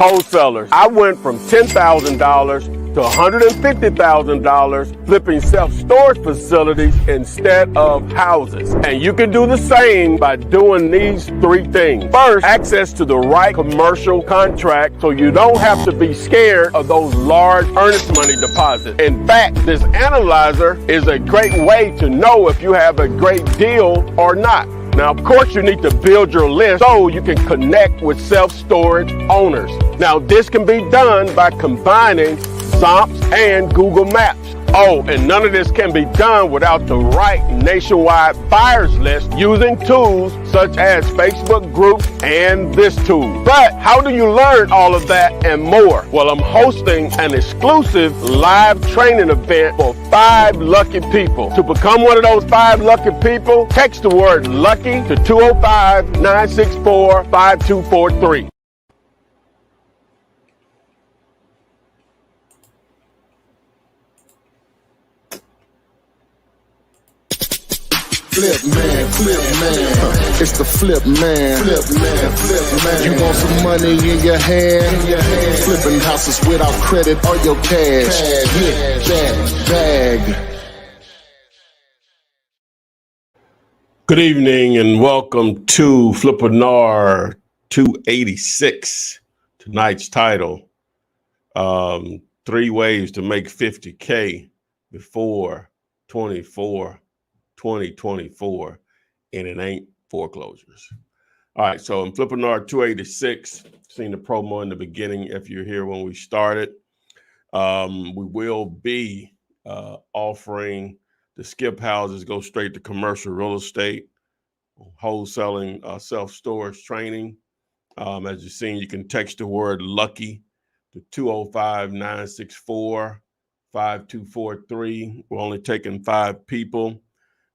Wholesalers, I went from $10,000 to $150,000 flipping self-storage facilities instead of houses. And you can do the same by doing these three things. First, access to the right commercial contract so you don't have to be scared of those large earnest money deposits. In fact, this analyzer is a great way to know if you have a great deal or not. Now, of course, you need to build your list so you can connect with self-storage owners. Now, this can be done by combining Zomps and Google Maps. Oh, and none of this can be done without the right nationwide buyers list using tools such as Facebook groups and this tool. But how do you learn all of that and more? Well, I'm hosting an exclusive live training event for 5 lucky people. To become one of those 5 lucky people, text the word lucky to 205-964-5243. Flip man, it's the flip man. You want some money in your hand? Flipping houses without credit or your cash. Get that bag. Good evening and welcome to Flippinar 286. Tonight's title, 3 ways to make 50K before 2024, and it ain't foreclosures. All right, so in Flippinar 286, seen the promo in the beginning if you're here when we started. We will be offering the skip houses, go straight to commercial real estate, wholesaling, self-storage training. As you've seen, you can text the word lucky to 205-964-5243. We're only taking 5 people.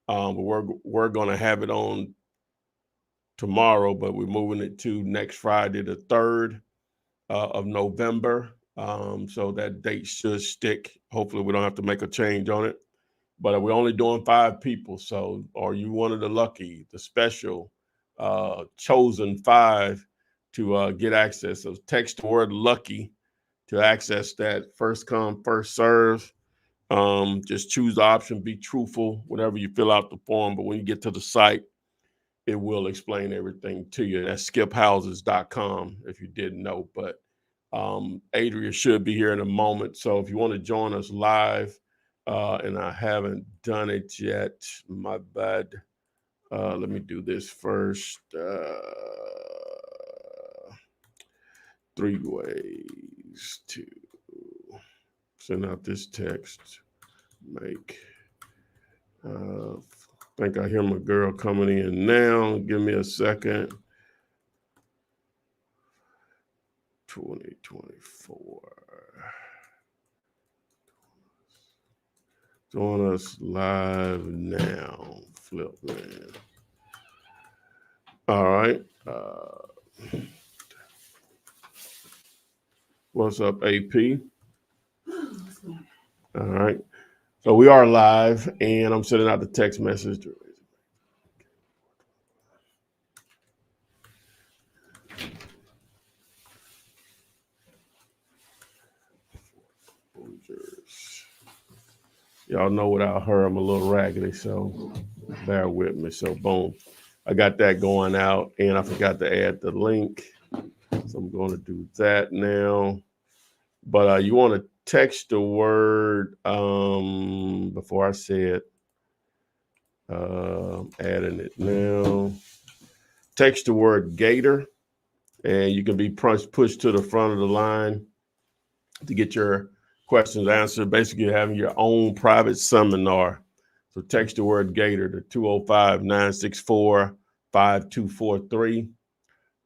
We're going to have it on tomorrow, but we're moving it to next Friday, the 3rd of November. So that date should stick. Hopefully we don't have to make a change on it, but we're only doing 5 people. So are you one of the lucky, the special, chosen 5 to get access? So text the word lucky to access that. First come, first serve. Just choose the option, be truthful whenever you fill out the form. But when you get to the site, it will explain everything to you. That's skiphouses.com if you didn't know. But Adria should be here in a moment. So if you want to join us live, and I haven't done it yet, my bad. Let me do this first. 3 ways to send out this text. I think I hear my girl coming in now. Give me a second. 2024. Join us live now, Flip man. All right. What's up, AP? All right. So we are live, and I'm sending out the text message. Y'all know without her, I'm a little raggedy, so bear with me. So boom, I got that going out, and I forgot to add the link. So I'm going to do that now. But you want to text the word, before I say it, adding it now. Text the word Gator, and you can be pushed to the front of the line to get your questions answered. Basically, having your own private seminar. So text the word Gator to 205-964-5243.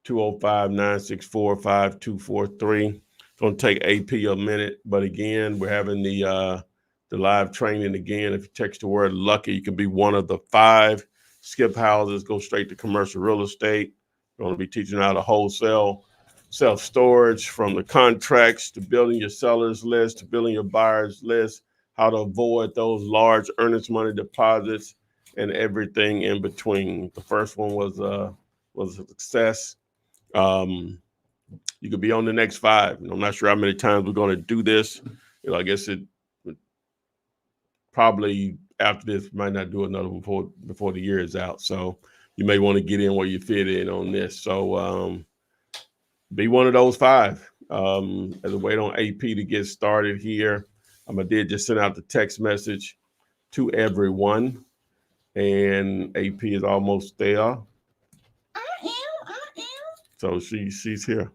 205-964-5243. It's going to take AP a minute, but again, we're having the live training again. If you text the word lucky, you can be one of the 5 skip houses, go straight to commercial real estate. We're going to be teaching how to wholesale, self-storage, from the contracts to building your seller's list to building your buyer's list, how to avoid those large earnest money deposits and everything in between. The first one was a success. You could be on the next 5. I'm not sure how many times we're going to do this. I guess it probably after this might not do another one before the year is out. So you may want to get in where you fit in on this. So be one of those 5 as a wait on AP to get started here. I did just send out the text message to everyone, and AP is almost there. I am. So she's here.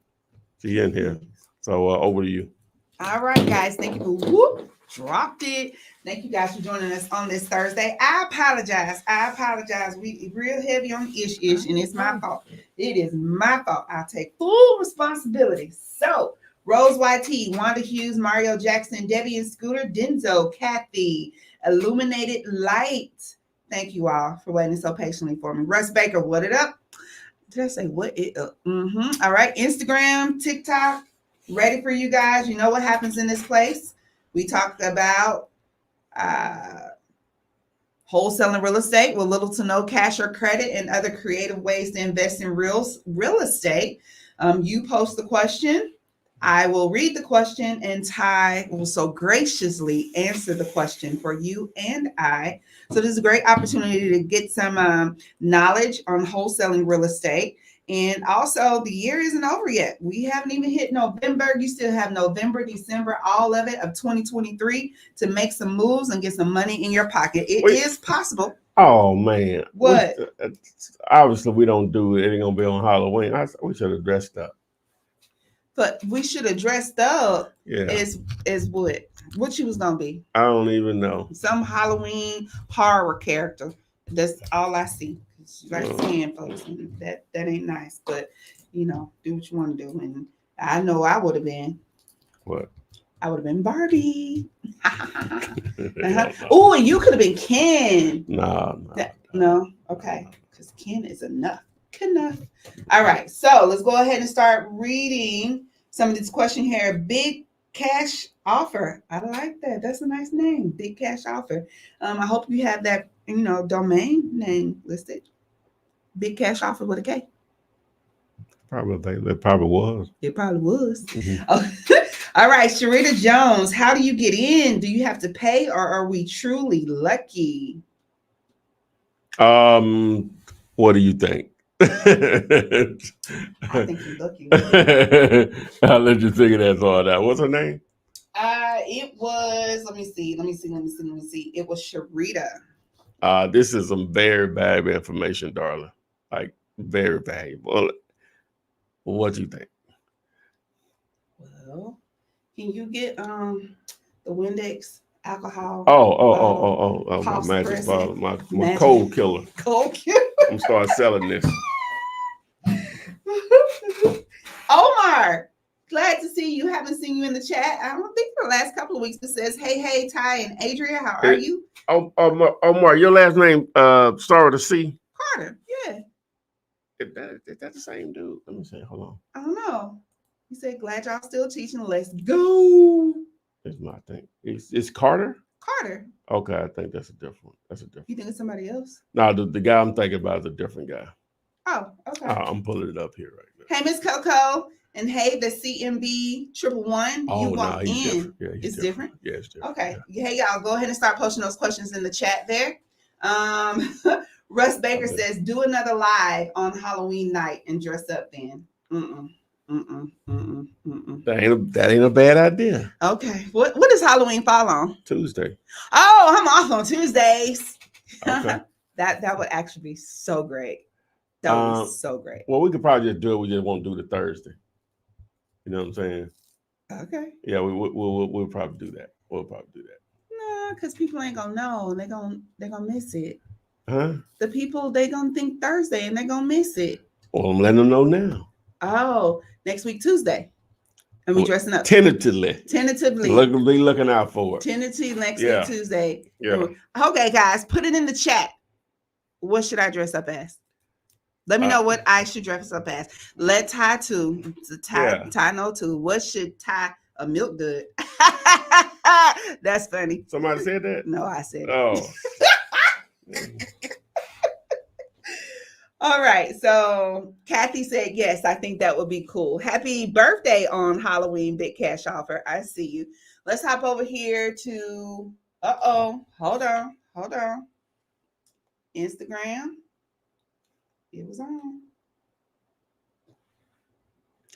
She's in here. So over to you. All right, guys. Thank you for whoop. Dropped it. Thank you guys for joining us on this Thursday. I apologize. We real heavy on ish, and it's my fault. It is my fault. I take full responsibility. So, Rose YT, Wanda Hughes, Mario Jackson, Debbie and Scooter, Denzo, Kathy, Illuminated Light. Thank you all for waiting so patiently for me. Russ Baker, what it up? Did I say what it up? All right. Instagram, TikTok, ready for you guys. You know what happens in this place. We talked about wholesaling real estate with little to no cash or credit and other creative ways to invest in real estate. You post the question. I will read the question, and Ty will so graciously answer the question for you and I. So this is a great opportunity to get some knowledge on wholesaling real estate. And also, the year isn't over yet. We haven't even hit November. You still have November, December, all of it of 2023 to make some moves and get some money in your pocket. It is possible. Oh, man. What? Obviously, we don't do it. It ain't going to be on Halloween. We should have dressed up. But we should have dressed up. Yeah. As what? What you was going to be? I don't even know. Some Halloween horror character. That's all I see. Like seeing folks, and that ain't nice. But do what you want to do. And I know I would have been. What? I would have been Barbie. Oh, and you could have been Ken. No. Okay, because Ken is enough. All right, so let's go ahead and start reading some of this question here. Big cash offer. I like that. That's a nice name. Big cash offer. I hope you have that domain name listed. Big cash offer with a K. It probably was. Mm-hmm. All right, Sharita Jones, how do you get in? Do you have to pay, or are we truly lucky? What do you think? I think you're lucky. I'll let you figure that all out. What's her name? It was, let me see. It was Sharita. This is some very valuable information, darling. Like, very valuable. What do you think? Well, can you get the Windex alcohol? Oh, my magic bottle, my cold killer. Cold killer. I'm start selling this. Omar, glad to see you. Haven't seen you in the chat. I don't think for the last couple of weeks. It says, hey, Ty and Adria, how are you? Omar, your last name start with a C? Carter, yeah. Is that the same dude? Let me see. Hold on. I don't know. He said, glad y'all still teaching. Let's go. It's my thing. It's Carter? Carter. Okay, I think that's a different. You think it's somebody else? No, the guy I'm thinking about is a different guy. Oh, okay. I'm pulling it up here right now. Hey, Miss Coco, and hey, the CMB 111. Oh, you walk in. Different. Yeah, it's different. Yeah, it's different. Okay. Yeah. Hey, y'all, go ahead and start posting those questions in the chat there. Russ Baker says, do another live on Halloween night and dress up then. That ain't a bad idea. Okay. What does Halloween fall on? Tuesday. Oh, I'm off on Tuesdays. Okay. That would actually be so great. That would be so great. Well, we could probably just do it. We just won't do the Thursday. You know what I'm saying? Okay. Yeah, we'll probably do that. We'll probably do that. No, because people ain't gonna know, and they're gonna miss it. Huh? The people, they gonna think Thursday, and they're gonna miss it. Well, I'm letting them know now. Oh, next week Tuesday, and we dressing up tentatively. Be looking out for it. Tentatively next week Tuesday. Yeah. Okay, guys, put it in the chat. What should I dress up as? Let me know what I should dress up as. Let Ty too. Ty know too. What should Ty a milk dud? That's funny. Somebody said that? No, I said it. Oh. All right. So Kathy said, yes, I think that would be cool. Happy birthday on Halloween, big cash offer. I see you. Let's hop over here to, hold on. Instagram. It was on.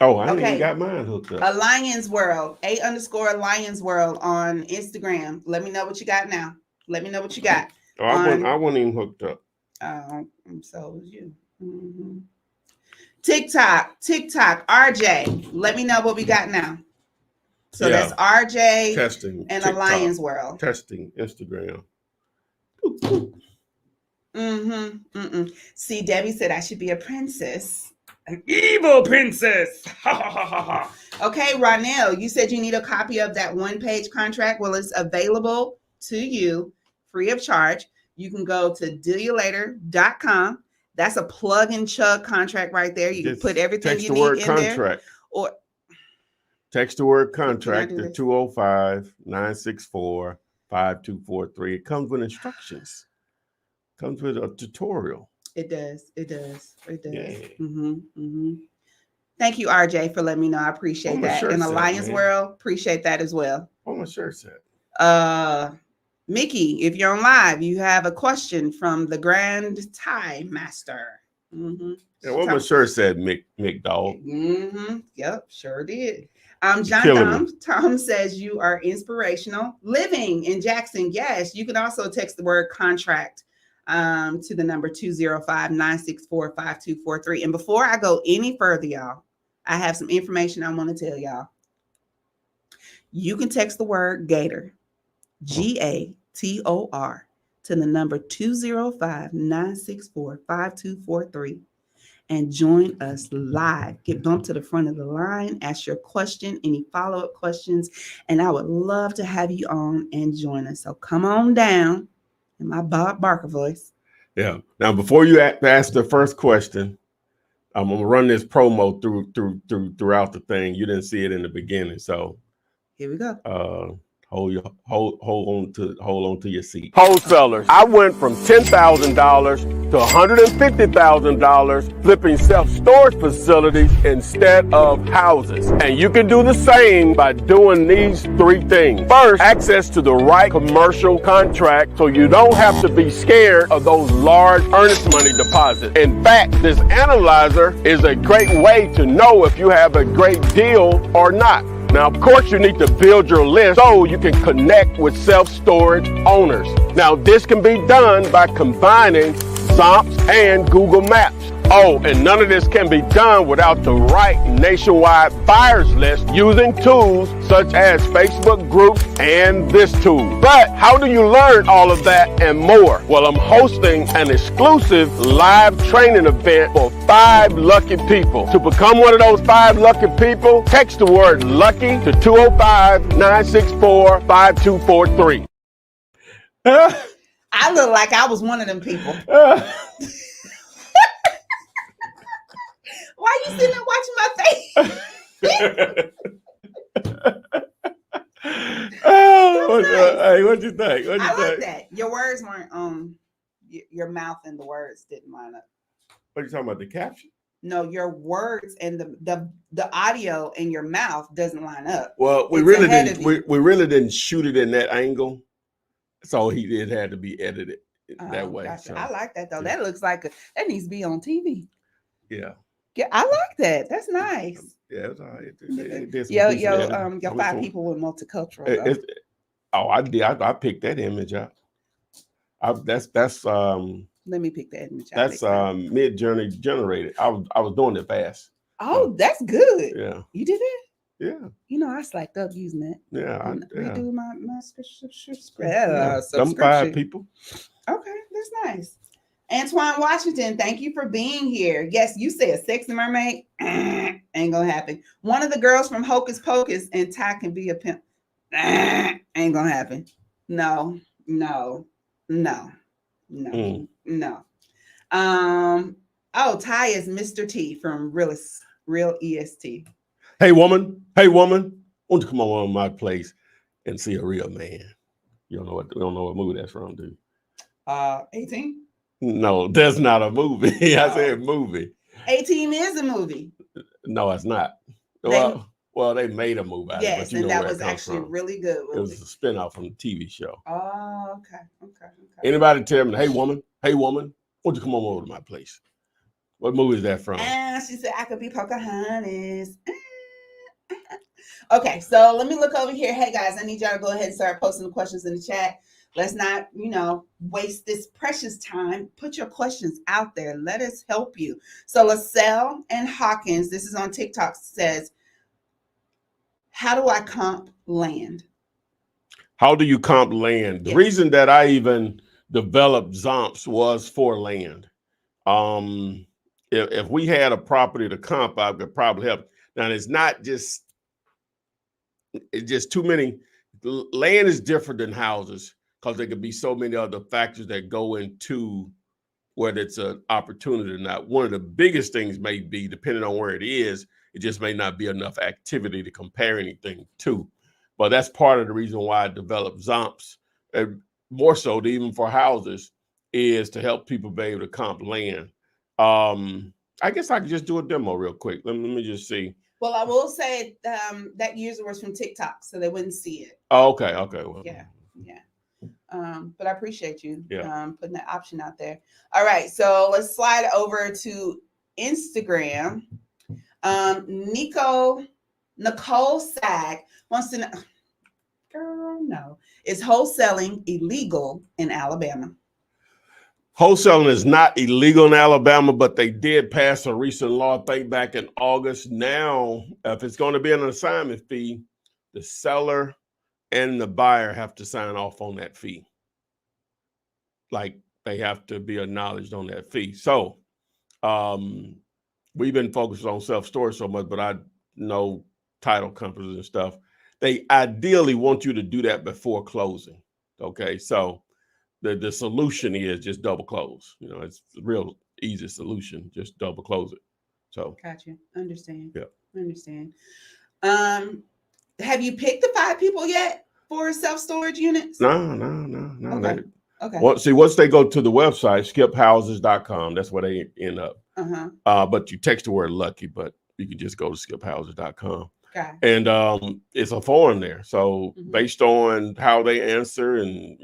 Oh, I ain't even got mine hooked up. Lions World, _Lions World on Instagram. Let me know what you got now. Let me know what you got. Oh, I wasn't even hooked up. So was you. Mm-hmm. TikTok, RJ. Let me know what we got now. So that's RJ testing and TikTok, Lions World. Testing Instagram. See, Debbie said I should be a princess. An evil princess. Okay, Ronell, you said you need a copy of that one-page contract. Well, it's available to you free of charge. You can go to dealyoulater.com. That's a plug and chug contract right there. You can put everything you need in contract. there. Or text the word contract to 205-964-5243. It comes with instructions. Comes with a tutorial. It does. Yeah. Thank you, RJ, for letting me know. I appreciate that. In the Lions World, appreciate that as well. What my shirt said. Mickey, if you're on live, you have a question from the Grand Tie Master. Yeah, what my shirt said, Mick Dog. Yep, sure did. John Tom says you are inspirational. Living in Jackson, yes. You can also text the word contract to the number 205-964-5243. And before I go any further, y'all, I have some information I want to tell y'all. You can text the word Gator, GATOR, to the number 205-964-5243 and join us live. Get bumped to the front of the line, ask your question, any follow-up questions, and I would love to have you on and join us. So come on down in my Bob Barker voice. Yeah. Now, before you ask the first question, I'm gonna run this promo throughout the thing. You didn't see it in the beginning, so here we go. Hold on to your seat. Wholesalers, I went from $10,000 to $150,000 flipping self-storage facilities instead of houses. And you can do the same by doing these three things. First, access to the right commercial contract so you don't have to be scared of those large earnest money deposits. In fact, this analyzer is a great way to know if you have a great deal or not. Now, of course, you need to build your list so you can connect with self-storage owners. Now, this can be done by combining Zomps and Google Maps. Oh, and none of this can be done without the right nationwide buyers list using tools such as Facebook groups and this tool. But how do you learn all of that and more? Well, I'm hosting an exclusive live training event for 5 lucky people. To become one of those 5 lucky people, text the word lucky to 205-964-5243. I look like I was one of them people. Why are you sitting there watching my face? Hey, what'd you think? I like that. Your words weren't your mouth and the words didn't line up. What are you talking about? The caption? No, your words and the audio in your mouth doesn't line up. Well, we really didn't shoot it in that angle, so it had to be edited that way. Gotcha. So, I like that though. Yeah. That looks like that needs to be on TV. Yeah. Yeah, I like that. That's nice. Yeah, it's all right. Your 5 people were multicultural. I did. I picked that image up. That's Let me pick that image out. That's Mid-Journey generated. I was doing it fast. Oh, that's good. Yeah. You did it? Yeah. You know, I slacked up using that. Yeah. Redo my subscription. Them 5 people. Okay, that's nice. Antoine Washington, thank you for being here. Yes, you said Sexy Mermaid. Ain't gonna happen. One of the girls from Hocus Pocus and Ty can be a pimp. Ain't gonna happen. No. Ty is Mr. T from Real EST. Hey woman, won't you come on my place and see a real man? You don't know what movie that's from, dude. 18. No, that's not a movie. I said movie. A-Team is a movie. No, it's not. They, Well, they made a movie out of it, yes, but you and know that where was it comes actually from. really good. It was a spinoff from the TV show. Oh, okay. Anybody tell me, hey woman, won't you come on over to my place? What movie is that from? And she said, I could be Pocahontas. Okay, so let me look over here. Hey guys, I need y'all to go ahead and start posting the questions in the chat. Let's not, waste this precious time. Put your questions out there. Let us help you. So LaSalle and Hawkins, this is on TikTok, says, how do I comp land? How do you comp land? The reason that I even developed Zomps was for land. If we had a property to comp, I could probably help. Now, it's just too many. Land is different than houses because there could be so many other factors that go into whether it's an opportunity or not. One of the biggest things may be, depending on where it is, it just may not be enough activity to compare anything to. But that's part of the reason why I developed Zomps, more so even for houses, is to help people be able to comp land. I guess I could just do a demo real quick. Let me just see. Well, I will say that user was from TikTok, so they wouldn't see it. Oh, okay. Well, yeah. But I appreciate you putting that option out there. All right, so let's slide over to Instagram. Nicole Sag wants to know, girl, no, is wholesaling illegal in Alabama? Wholesaling is not illegal in Alabama, but they did pass a recent law, I think back in August. Now, if it's going to be an assignment fee, the seller and the buyer have to sign off on that fee. Like they have to be acknowledged on that fee. So we've been focused on self-storage so much, but I know title companies and stuff, they ideally want you to do that before closing. Okay, so the solution is just double close. It's a real easy solution. Just double close it. So gotcha. Understand. Yeah. Understand. Have you picked the 5 people yet for self-storage units? No. Okay. Well, see, once they go to the website, skiphouses.com, that's where they end up. But you text the word lucky, but you can just go to skiphouses.com. Okay. And it's a form there. So based on how they answer and,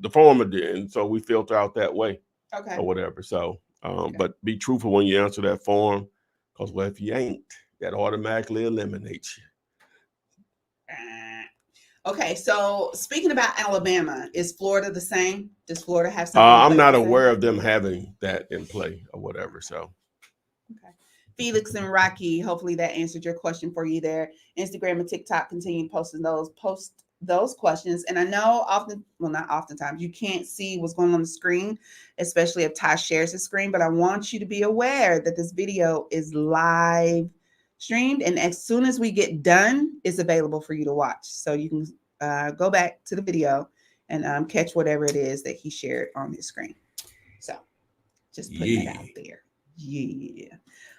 the form, and so we filter out that way. Okay. Or whatever. So, but be truthful when you answer that form, because if you ain't, that automatically eliminates you. Okay, so speaking about Alabama, is Florida the same? Does Florida have something? I'm not aware of them having that in play or whatever. So, okay. Felix and Rocky, hopefully that answered your question for you there. Instagram and TikTok continue posting those questions. And I know not oftentimes, you can't see what's going on the screen, especially if Ty shares the screen, but I want you to be aware that this video is live streamed, and as soon as we get done, it's available for you to watch. So you can go back to the video and catch whatever it is that he shared on his screen. So just putting that out there. Yeah.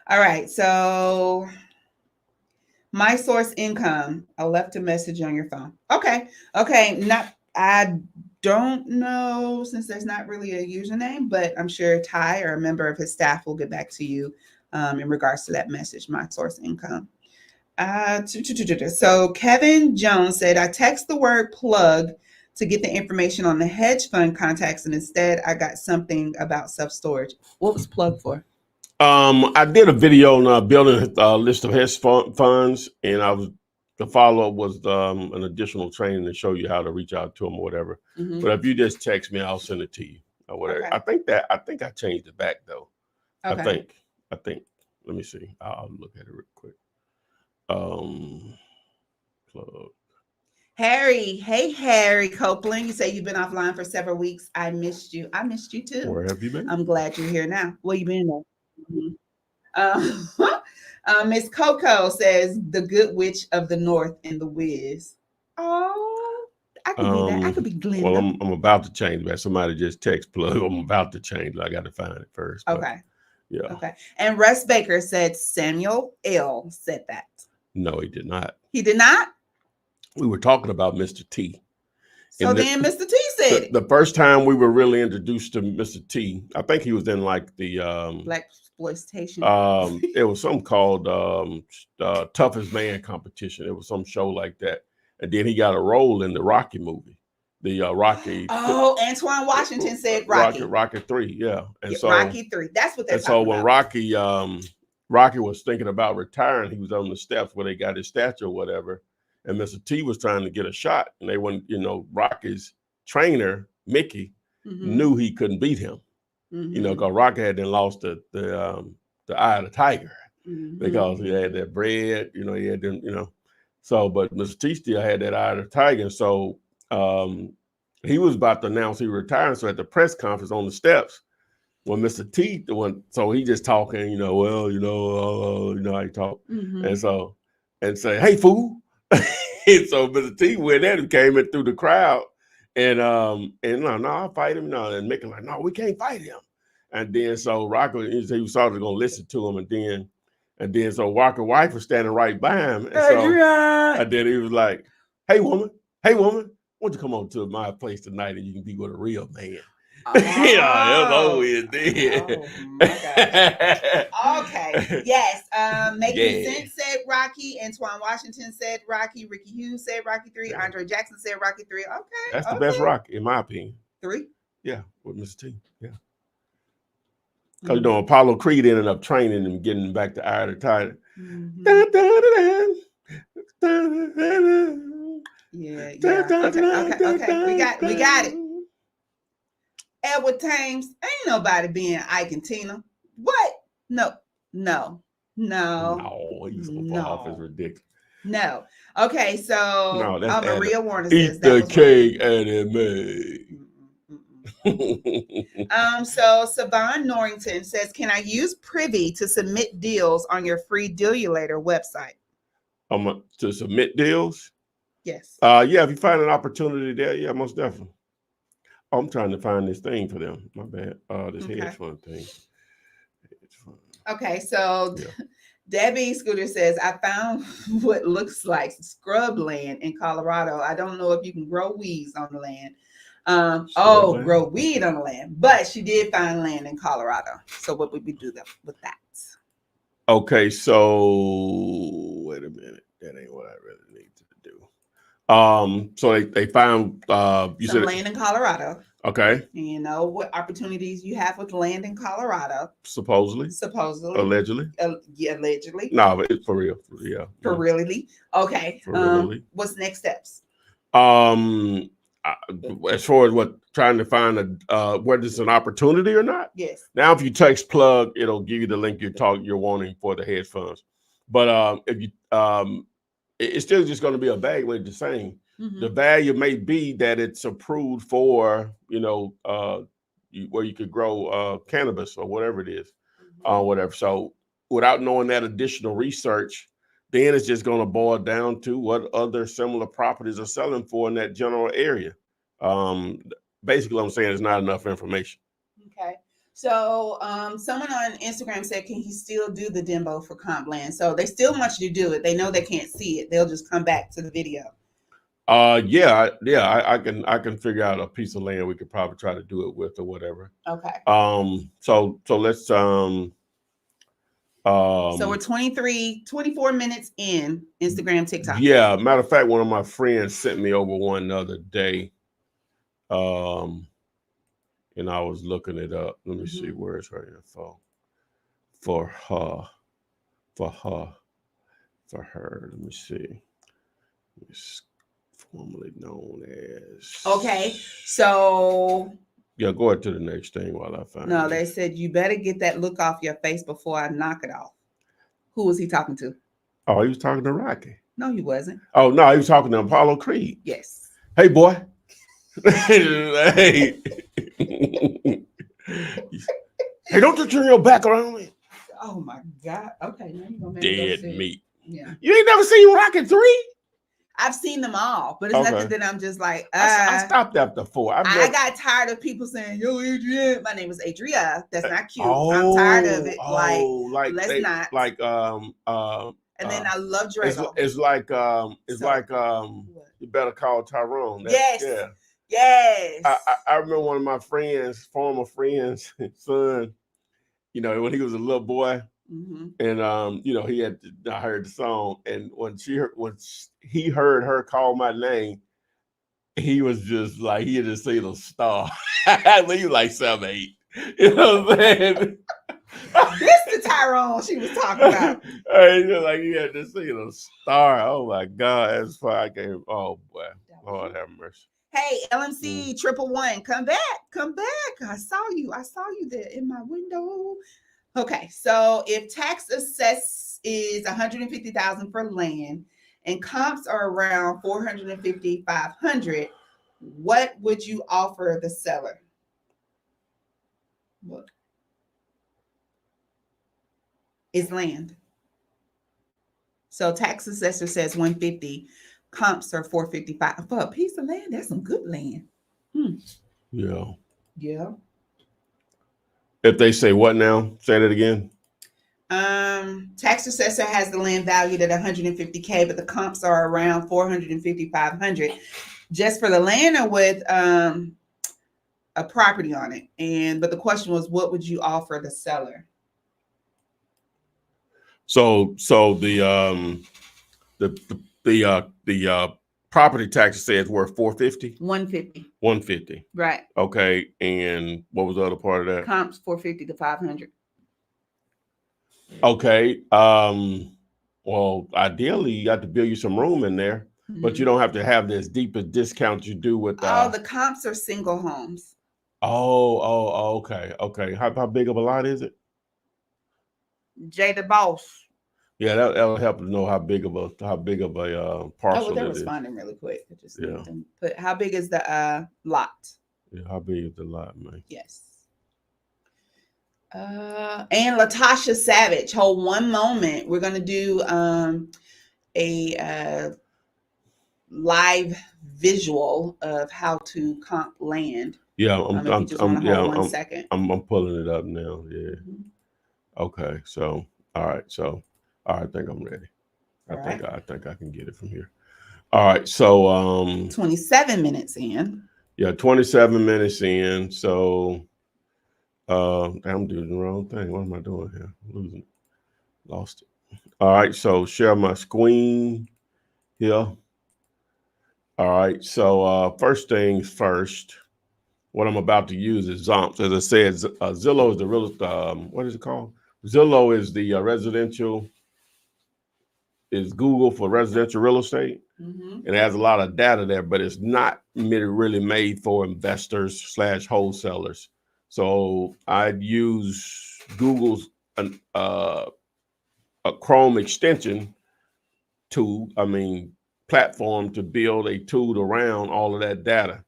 All right. So my source income, I left a message on your phone. Okay. I don't know, since there's not really a username, but I'm sure Ty or a member of his staff will get back to you in regards to that message, my source income. So Kevin Jones said, I text the word plug to get the information on the hedge fund contacts, and instead I got something about self-storage. What was plug for? I did a video on building a list of hedge funds, and the follow-up was an additional training to show you how to reach out to them or whatever. But if you just text me, I'll send it to you or whatever. Okay. I think I changed it back though. Okay. I think. Let me see. I'll look at it real quick. Plug. Harry, hey Harry Copeland, you say you've been offline for several weeks. I missed you. I missed you too. Where have you been? I'm glad you're here now. Where you been? Miss Coco says the Good Witch of the North in the Wiz. Oh, I could be that. I could be Glenda. Well, I'm about to change that. Somebody just text plug. I'm about to change. I got to find it first. Okay. Yeah. Okay. And Russ Baker said Samuel L. said that. No, he did not. He did not? We were talking about Mr. T. So then Mr. T said it. The first time we were really introduced to Mr. T, I think he was in like the Black exploitation. it was something called Toughest Man competition. It was some show like that, and then he got a role in the Rocky movie, the Rocky. Oh, Antoine Washington said Rocky. Rocky 3, yeah, and yeah, so Rocky 3. That's what they're talking when about. Rocky was thinking about retiring, he was on the steps where they got his statue or whatever, and Mr. T was trying to get a shot, and they went, Rocky's trainer Mickey knew he couldn't beat him, because Rocky had then lost the eye of the tiger because he had that bread, he had them, so but Mr. T still had that eye of the tiger, so he was about to announce he retired. So at the press conference on the steps, when Mr. T, so he just talking, how you talk, and say, "Hey, fool!" And so Mr. T went at him, came in through the crowd, and no, I'll fight him. No, and Mickey like, no, we can't fight him. And then so Rocky, he was sort of gonna listen to him, and then so Walker's wife was standing right by him, and then he was like, hey woman, why don't you come on to my place tonight and you can be with a real man? Oh. Yeah, it was always there. Oh my gosh. Okay. Yes. Making Sense said Rocky. Antoine Washington said Rocky. Ricky Hughes said Rocky 3. Yeah. Andre Jackson said Rocky 3. Okay. That's the best Rocky, in my opinion. 3? Yeah, with Mr. T. Yeah. Because Apollo Creed ended up training him, getting him back to eye of the tiger. Yeah. Okay. We got it. Edward Thames, ain't nobody being Ike and Tina. What? No, he's so far off. It's ridiculous. No. Okay, so Maria Warner says eat the cake, anime. So Savon Norrington says, can I use Privy to submit deals on your free Dealulator website? To submit deals? Yes. Yeah, if you find an opportunity there, yeah, most definitely. I'm trying to find this thing for them. My bad. This hedge fund thing. Okay, so Debbie Scooter says, I found what looks like scrub land in Colorado. I don't know if you can grow weeds on the land. Grow weed on the land. But she did find land in Colorado. So what would we do with that? Okay, so wait a minute. That ain't what I really need to do. So they found you said land in Colorado. Okay. You know what opportunities you have with land in Colorado. Supposedly. Allegedly. Allegedly. No, but it's for real. Yeah. For really? Okay. For really. What's next steps? As far as trying to find whether it's an opportunity or not. Yes. Now, if you text plug, it'll give you the link you're wanting for the hedge funds. But if you it's still just going to be a bag weight the same. The value may be that it's approved for, where you could grow cannabis or whatever it is, whatever. So without knowing that additional research, then it's just going to boil down to what other similar properties are selling for in that general area. Basically, I'm saying there's not enough information. Okay. So someone on Instagram said, can he still do the demo for comp land? So they still want you to do it. They know they can't see it. They'll just come back to the video. I can figure out a piece of land we could probably try to do it with or whatever. Okay. So let's so we're 24 minutes in Instagram, TikTok. Yeah, matter of fact, one of my friends sent me over one the other day. And I was looking it up. Let me see, where's her info for her. Let me see. It's formerly known as. Okay, so. Yeah, go ahead to the next thing while I find. No, they said you better get that look off your face before I knock it off. Who was he talking to? Oh, he was talking to Rocky. No, he wasn't. Oh no, he was talking to Apollo Creed. Yes. Hey, boy. Hey. Hey, don't you turn your back around me. Oh my God. Okay, now you're gonna make dead meat. Yeah. You ain't never seen Rocky 3? I've seen them all, but it's nothing that I'm just like. I stopped after 4. I got tired of people saying, "Yo, Adrienne." My name is Adria. That's not cute. I'm tired of it. Let's not. And then I love Drago. It's like you better call Tyrone. Yes. Yeah. Yes. I remember one of my friends, former friends, son, you know, when he was a little boy, and you know, I heard the song, and when he heard her call my name, he was just like, he had just seen a star. When he was like 7, 8. You know what I'm saying? This the Tyrone she was talking about. Like he had just seen a star. Oh my God, that's why I came. Oh boy, Lord have mercy. Hey, LMC 111, come back. I saw you there in my window. Okay, so if tax assess is 150,000 for land and comps are around 450, 500, what would you offer the seller? What is land? So tax assessor says 150, comps are 455 for a piece of land. That's some good land. Yeah. Yeah. If they say what now? Say that again. Tax assessor has the land valued at 150K, but the comps are around 450, 500 just for the land or with a property on it. But the question was, what would you offer the seller? So the property tax says worth 450? 150. 150. Right. Okay. And what was the other part of that? Comps 450 to 500. Okay. Well, ideally you got to build you some room in there, but you don't have to have this deep a discount you do with the comps are single homes. Okay. How big of a lot is it? Jay the boss. Yeah, that'll help to know how big of a parcel they're it is. responding really quick. I just need them put how big is the lot? Yeah, how big is the lot, man? Yes. And Latasha Savage, hold one moment. We're gonna do a live visual of how to comp land. Yeah, one second. I'm pulling it up now. Yeah. Okay. So all right. So all right, I think I'm ready. I think I can get it from here. All right. So 27 minutes in. Yeah, 27 minutes in. So I'm doing the wrong thing. What am I doing here? Lost it. All right. So share my screen here. All right. So first things first, what I'm about to use is Zomps. As I said, Zillow is the real. What is it called? Zillow is the residential. Is Google for residential real estate. It has a lot of data there, but it's not really made for investors / wholesalers. So I'd use Google's a Chrome extension platform to build a tool around all of that data.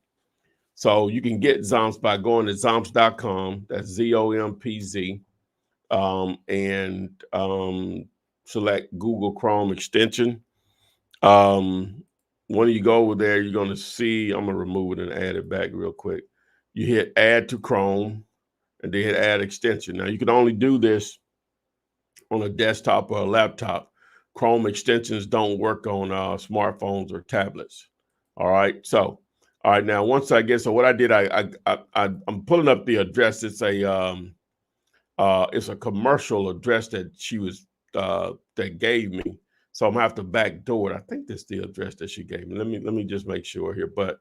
So you can get Zomps by going to zomps.com. That's ZOMPZ, and select Google Chrome extension. When you go over there, you're going to see, I'm going to remove it and add it back real quick. You hit add to Chrome and then hit add extension. Now you can only do this on a desktop or a laptop. Chrome extensions don't work on smartphones or tablets. All right. So, all right. Now, once I get, so what I did, I'm pulling up the address. It's a commercial address that that gave me. So I'm gonna have to backdoor it. I think that's the address that she gave me. Let me just make sure here. But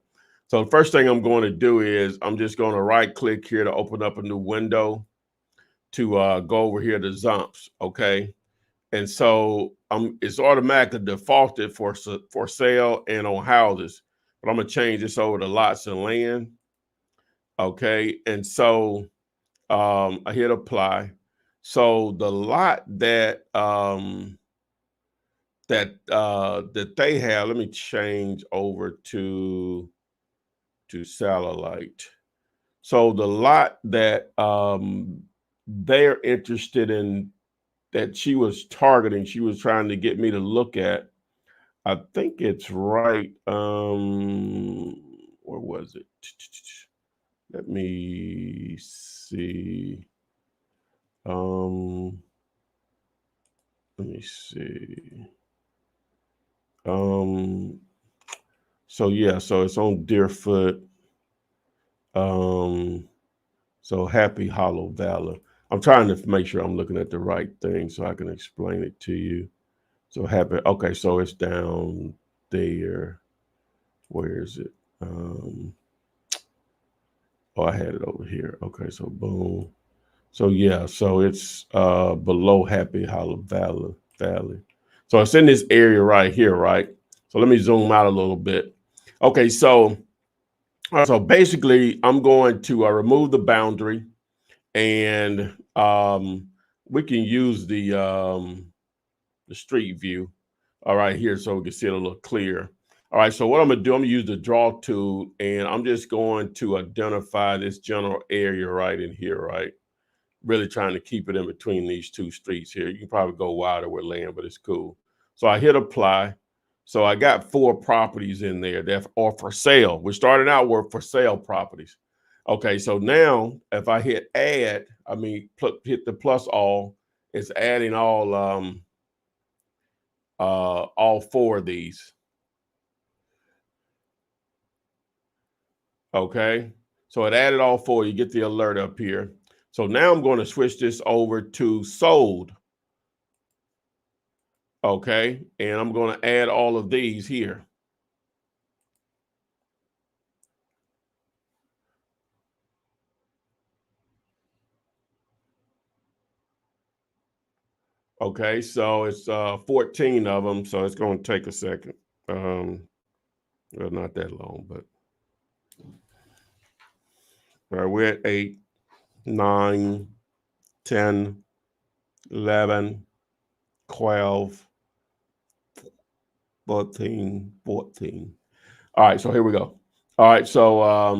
so the first thing I'm going to do is I'm just going to right click here to open up a new window to go over here to Zomps. Okay. And so it's automatically defaulted for sale and on houses, but I'm gonna change this over to lots and land. Okay. And so I hit apply. So the lot that that they have, let me change over to satellite. So the lot that they're interested in, that she was targeting, she was trying to get me to look at, I think it's right. Where was it? Let me see. Let me see. So yeah, so it's on Deerfoot. So Happy Hollow Valley. I'm trying to make sure I'm looking at the right thing so I can explain it to you. So happy. Okay, so it's down there. Where is it? Oh, I had it over here. Okay, so boom. So yeah, so it's below Happy Hollow Valley. So it's in this area right here, right? So let me zoom out a little bit. Okay, so basically I'm going to remove the boundary, and we can use the street view. All right, here, so we can see it a little clearer. All right, so what I'm gonna do, I'm gonna use the draw tool, and I'm just going to identify this general area right in here, right? Really trying to keep it in between these two streets here. You can probably go wider with land, but it's cool. So I hit apply. So I got 4 properties in there that are for sale. We started out with for sale properties. Okay, so now if I hit add, hit the plus all, it's adding all 4 of these. Okay, so it added all 4. You get the alert up here. So now I'm going to switch this over to sold. Okay, and I'm going to add all of these here. Okay, so it's 14 of them, so it's going to take a second. Well, not that long, but all right, we're at 8, 9, 10, 11, 12, 13, 14. All right, so here we go. All right, so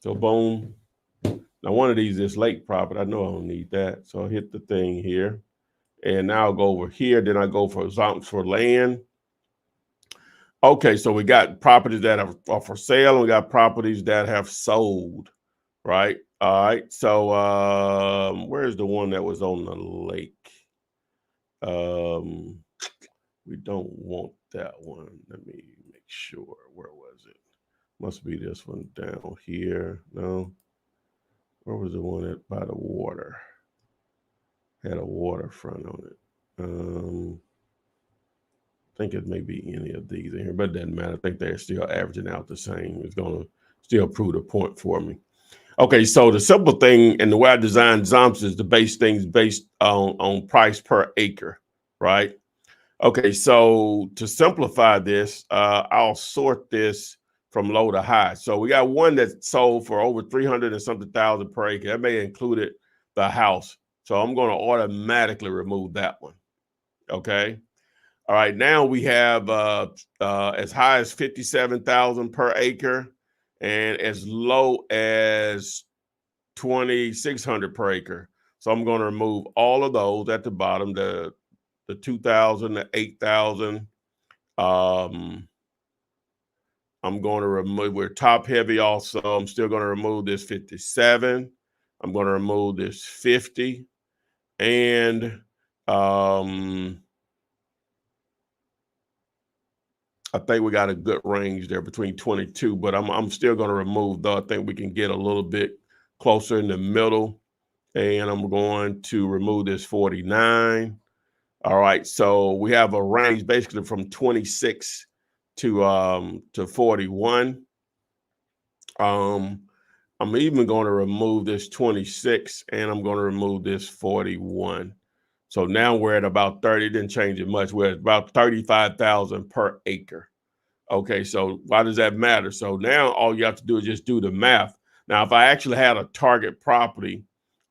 boom. Now one of these is lake property. I know I don't need that, so I hit the thing here, and now I'll go over here. Then I go for zones for land. Okay, so we got properties that are for sale, and we got properties that have sold, right? All right, so where's the one that was on the lake? We don't want that one. Let me make sure. Where was it? Must be this one down here. No. Where was the one that by the water? Had a waterfront on it. I think it may be any of these in here, but it doesn't matter. I think they're still averaging out the same. It's going to still prove the point for me. Okay, so the simple thing and the way I designed Zomps is to base things based on price per acre, right? Okay, so to simplify this, I'll sort this from low to high. So we got one that sold for over 300 and something thousand per acre. That may include the house. So I'm going to automatically remove that one. Okay. All right, now we have as high as 57,000 per acre and as low as 2,600 per acre. So I'm going to remove all of those at the bottom, the 2,000, the 8,000. I'm going to remove, we're top heavy also. I'm still going to remove this 57. I'm going to remove this 50. And I think we got a good range there between 22, but I'm still going to remove though. I think we can get a little bit closer in the middle, and I'm going to remove this 49. All right, so we have a range basically from 26 to 41. I'm even going to remove this 26, and I'm going to remove this 41. So now we're at about 30. Didn't change it much. We're at about 35,000 per acre. Okay, so why does that matter? So now all you have to do is just do the math. Now, if I actually had a target property,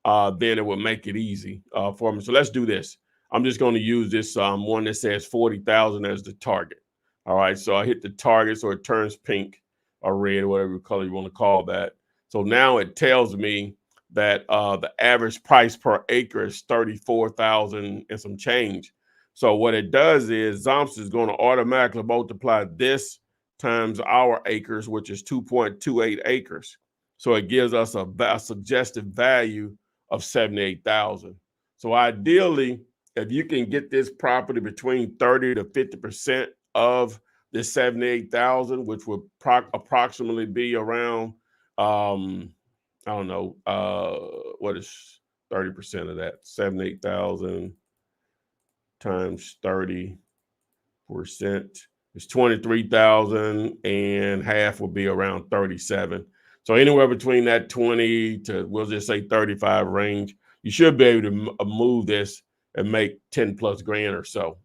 then it would make it easy for me. So let's do this. I'm just going to use this one that says 40,000 as the target. All right, so I hit the target so it turns pink or red, whatever color you want to call that. So now it tells me that the average price per acre is 34,000 and some change. So what it does is Zomps is going to automatically multiply this times our acres, which is 2.28 acres. So it gives us a suggested value of 78,000. So ideally, if you can get this property between 30 to 50% of this 78,000, which would approximately be around I don't know, what is 30% of that? 78,000 times 30%. It's 23,000, and half will be around 37. So anywhere between that 20 to, we'll just say 35 range, you should be able to move this and make 10 plus grand or so,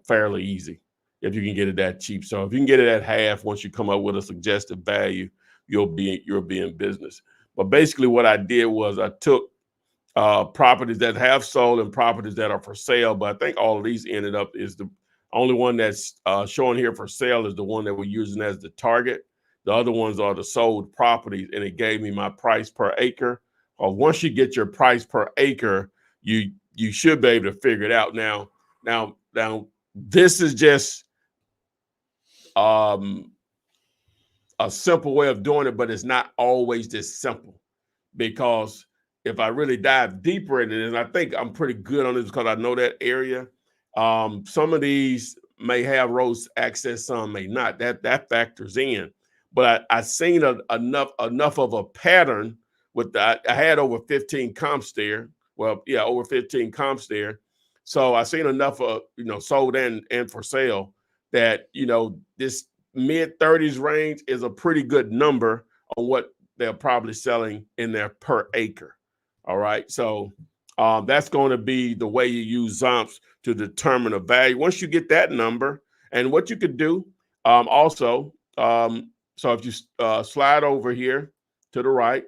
fairly easy if you can get it that cheap. So if you can get it at half, once you come up with a suggested value, you'll be in business. But basically what I did was I took properties that have sold and properties that are for sale. But I think all of these ended up is the only one that's showing here for sale is the one that we're using as the target. The other ones are the sold properties, and it gave me my price per acre. Once you get your price per acre, you should be able to figure it out. Now, this is just a simple way of doing it, but it's not always this simple, because if I really dive deeper into it, and I think I'm pretty good on this because I know that area. Some of these may have road access, some may not. That factors in. But I seen enough of a pattern with that. I had over 15 comps there. Well, yeah, over 15 comps there. So I seen enough of, sold and for sale that, this mid 30s range is a pretty good number on what they're probably selling in their per acre. All right. So that's going to be the way you use Zomps to determine a value. Once you get that number, and what you could do also, so if you slide over here to the right,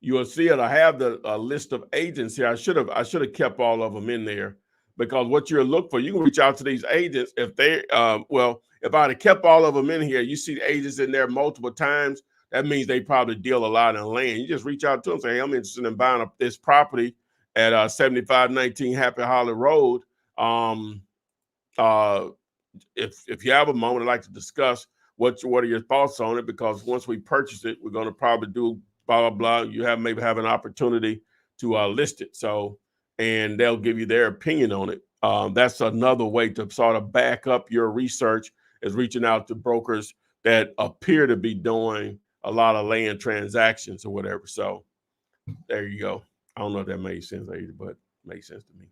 you will see it. I have the list of agents here. I should have kept all of them in there, because what you're looking for, you can reach out to these agents if they, if I'd have kept all of them in here, you see the agents in there multiple times, that means they probably deal a lot in land. You just reach out to them, say, hey, I'm interested in buying up this property at 7519 Happy Hollow Road. If you have a moment, I'd like to discuss what are your thoughts on it, because once we purchase it, we're going to probably do blah, blah, blah. You maybe have an opportunity to list it. So, and they'll give you their opinion on it. That's another way to sort of back up your research, is reaching out to brokers that appear to be doing a lot of land transactions or whatever. So there you go. I don't know if that made sense either, but it made sense to me.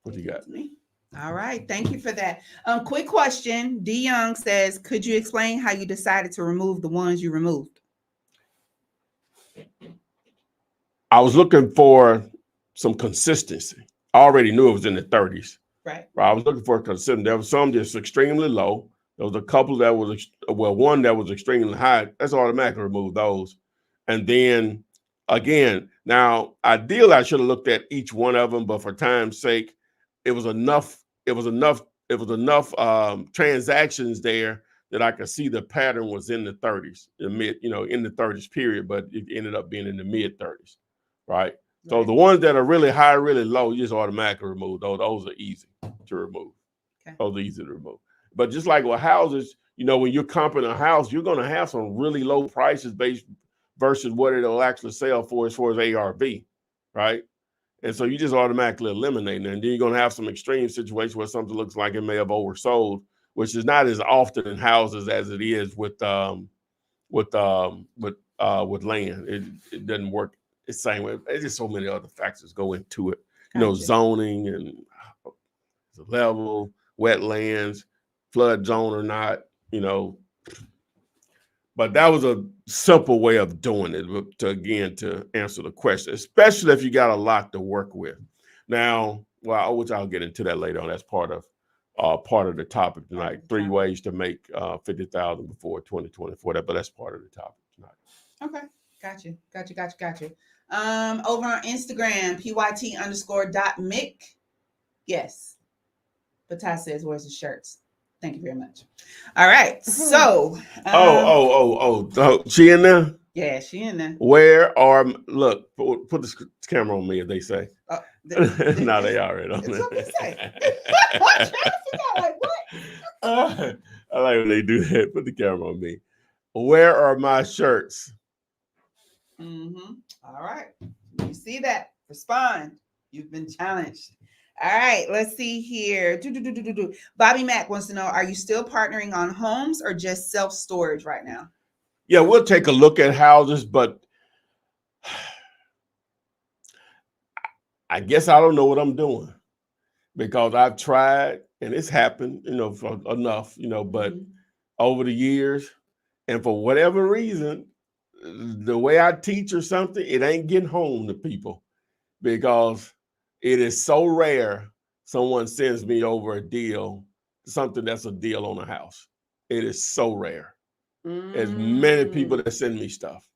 What you got? All right. Thank you for that. Quick question. D Young says, could you explain how you decided to remove the ones you removed? I was looking for some consistency. I already knew it was in the 30s. Right. I was looking for consistency. There was some just extremely low. There was a couple that was, one that was extremely high. That's automatically remove those. And then again, now ideally I should have looked at each one of them, but for time's sake, it was enough transactions there that I could see the pattern was in the 30s, in the 30s period, but it ended up being in the mid 30s, right? So the ones that are really high, really low, you just automatically remove those. Those are easy to remove. Okay. Those are easy to remove. But just like with houses, when you're comping a house, you're going to have some really low prices based versus what it'll actually sell for as far as ARV, right? And so you just automatically eliminate it. And then you're going to have some extreme situations where something looks like it may have oversold, which is not as often in houses as it is with land. It doesn't work the same way. There's just so many other factors go into it. Gotcha. Zoning and the level, wetlands, flood zone or not, But that was a simple way of doing it to answer the question, especially if you got a lot to work with. Now, which I'll get into that later on. That's part of the topic tonight. 3 ways to make $50,000 before 2024. But that's part of the topic tonight. Okay, got you. Over on Instagram, pyt_.mick. Yes. But Ty says, where's the shirts? Thank you very much. All right. So. She in there? Yeah, she in there. Look, put the camera on me if they say. No, they already on there. What they say. Like, what? I like when they do that. Put the camera on me. Where are my shirts? Mm-hmm. All right. You see that? Respond. You've been challenged. All right, let's see here. Bobby Mack wants to know, are you still partnering on homes or just self-storage right now? Yeah, we'll take a look at houses, but I guess I don't know what I'm doing because I've tried and it's happened, for enough, but over the years, and for whatever reason, the way I teach or something, it ain't getting home to people because it is so rare someone sends me over a deal, something that's a deal on a house. It is so rare. As many people that send me stuff.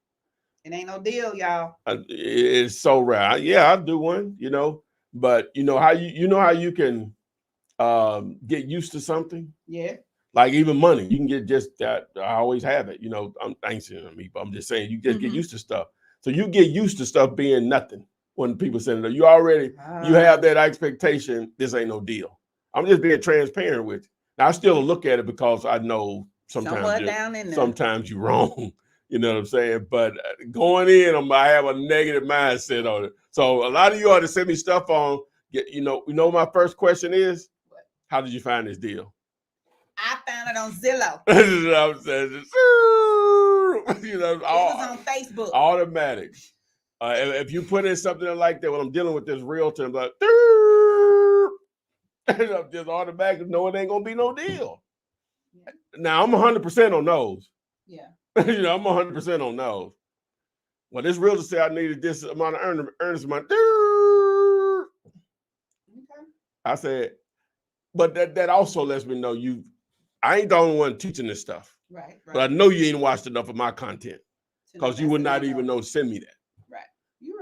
It ain't no deal, y'all. It's so rare. Yeah, I'll do one, but how you can get used to something. Yeah. Like even money, you can get just that. I always have it. I ain't saying me, but I'm just saying you just get used to stuff. So you get used to stuff being nothing when people send it. You have that expectation. This ain't no deal. I'm just being transparent with you. Now I still look at it because I know sometimes you're wrong. You know what I'm saying? But going in, I have a negative mindset on it. So a lot of you ought to send me stuff on. My first question is, how did you find this deal? I found it on Zillow. You know what I'm saying? It was on Facebook. Automatic. If you put in something like that, when I'm dealing with this realtor, I'm like, just automatic. No, it ain't gonna be no deal. Yeah. Now I'm 100% on those. Yeah. I'm 100% on those. Well, this realtor said I needed this amount of earnest money. Okay. I said, but that also lets me know I ain't the only one teaching this stuff. Right. But I know you ain't watched enough of my content because you would not even know to send me that. Right. You're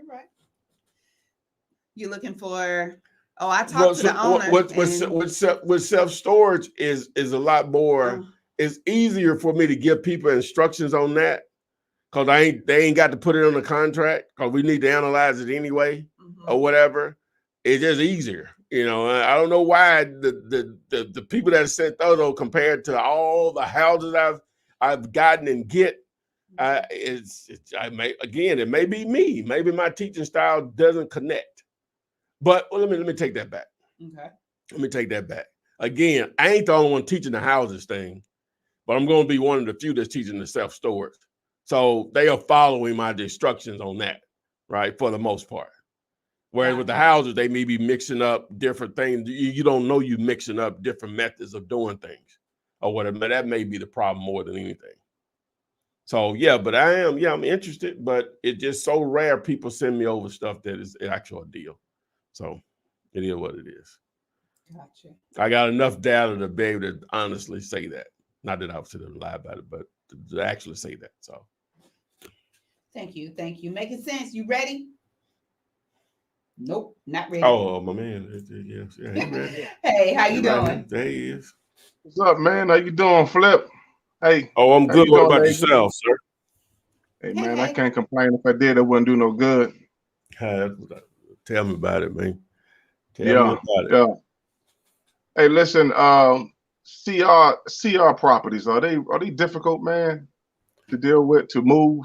right. You're looking for. Oh, I talked to the owner. With self-storage is a lot more. It's easier for me to give people instructions on that because they ain't got to put it on the contract because we need to analyze it anyway or whatever. It's just easier. I don't know why the people that sent those compared to all the houses I've gotten and get. It may be me. Maybe my teaching style doesn't connect. But let me take that back. Okay. Let me take that back. Again, I ain't the only one teaching the houses thing, but I'm going to be one of the few that's teaching the self-storage. So they are following my instructions on that, right, for the most part. Whereas with the houses, they may be mixing up different things. You don't know you mixing up different methods of doing things or whatever. That may be the problem more than anything. So, yeah, but I'm interested, but it's just so rare people send me over stuff that is an actual deal. So it is what it is. Gotcha. I got enough data to be able to honestly say that. Not that I was sitting and lie about it, but to actually say that. So. Thank you. Making sense. You ready? Nope, not ready. Oh, my man. Yes. Yeah, he's ready. Hey, how you doing? There he is. What's up, man? How you doing, Flip? Hey. Oh, I'm good. What about yourself, sir? Hey, man, I can't complain. If I did, it wouldn't do no good. Tell me about it, man. Tell me about it. Yeah. Hey, listen, CR properties, are they difficult, man, to deal with, to move?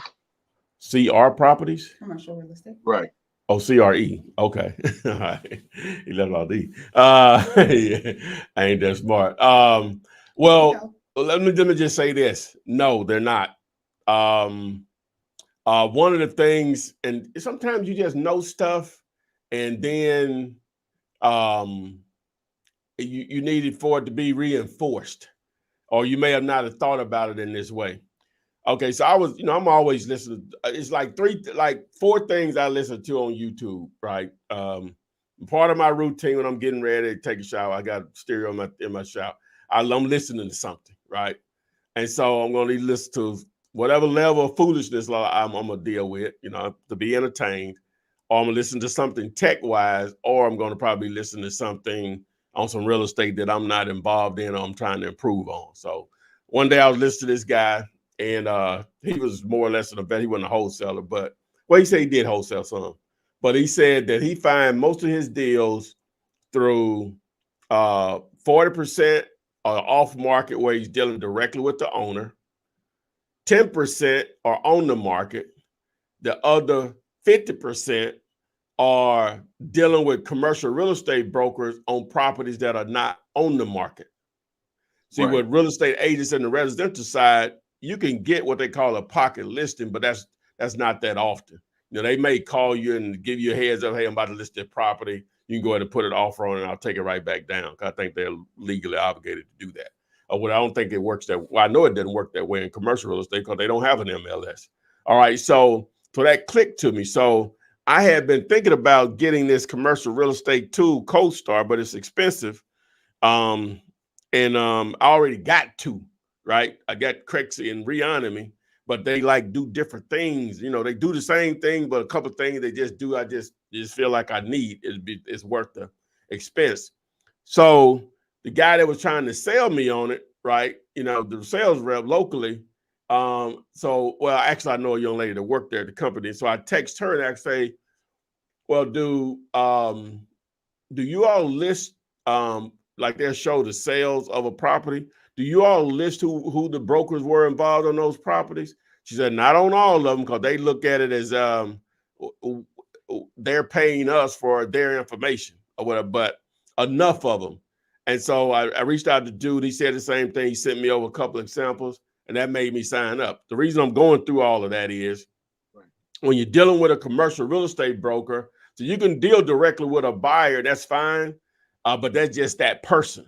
CR properties? Commercial real estate. Right. Oh, CRE. Okay. All right. He left all D. Yeah. I ain't that smart. Well, let me just say this. No, they're not. One of the things, and sometimes you just know stuff, and then you need it for it to be reinforced, or you may have not have thought about it in this way. Okay, so I'm always listening. It's like 4 things I listen to on YouTube, right? Part of my routine when I'm getting ready to take a shower, I got stereo in my shower. I'm listening to something, right? And so I'm going to listen to whatever level of foolishness I'm going to deal with, to be entertained, or I'm going to listen to something tech-wise, or I'm going to probably listen to something on some real estate that I'm not involved in or I'm trying to improve on. So one day I was listening to this guy, and he was more or less an event. He wasn't a wholesaler, but he said he did wholesale some. But he said that he find most of his deals through 40% are off market where he's dealing directly with the owner. 10% are on the market. The other 50% are dealing with commercial real estate brokers on properties that are not on the market. See, with real estate agents in the residential side, you can get what they call a pocket listing, but that's not that often. You know, they may call you and give you a heads up, hey, I'm about to list that property. You can go ahead and put an offer on it, and I'll take it right back down. I think they're legally obligated to do that. Well, I don't think it works that. Well, I know it doesn't work that way in commercial real estate because they don't have an MLS. All right, so that clicked to me. So I had been thinking about getting this commercial real estate tool, CoStar, but it's expensive. I already got two, right? I got Crexy and Reonomy, but they like do different things. You know, they do the same thing, but a couple of things they just do, I just feel like I need. It's worth the expense. So the guy that was trying to sell me on it, right? You know, the sales rep locally. Well, actually, I know a young lady that worked there at the company. So I text her and I say, well, do you all list, like they'll show the sales of a property? Do you all list who the brokers were involved on those properties? She said, not on all of them, because they look at it as they're paying us for their information or whatever, but enough of them. And so I reached out to dude. He said the same thing. He sent me over a couple of examples, and that made me sign up. The reason I'm going through all of that is when you're dealing with a commercial real estate broker, so you can deal directly with a buyer, that's fine, but that's just that person.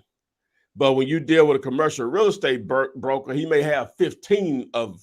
But when you deal with a commercial real estate broker, he may have 15 of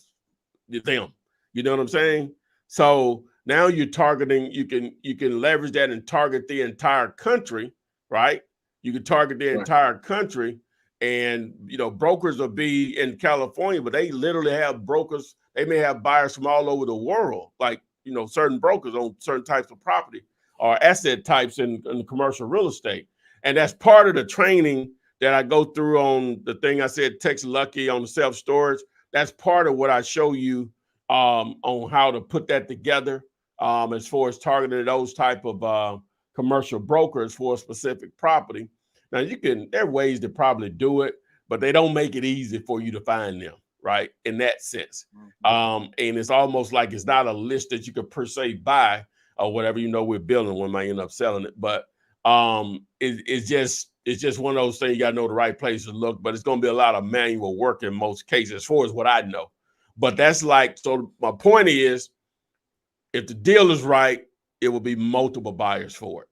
them. You know what I'm saying? So now you're targeting, you can leverage that and target the entire country, right? You can target the entire country, and you know, brokers will be in California, but they literally have brokers. They may have buyers from all over the world, like, you know, certain brokers on certain types of property or asset types in commercial real estate. And that's part of the training that I go through on the thing I said, Text Lucky on the self-storage. That's part of what I show you on how to put that together as far as targeting those type of commercial brokers for a specific property. Now, there are ways to probably do it, but they don't make it easy for you to find them, right? In that sense. And it's almost like it's not a list that you could per se buy or whatever. You know, we're building one, might end up selling it, but it's just one of those things. You got to know the right place to look, but it's going to be a lot of manual work in most cases, as far as what I know. But that's like, so my point is, if the deal is right, it will be multiple buyers for it,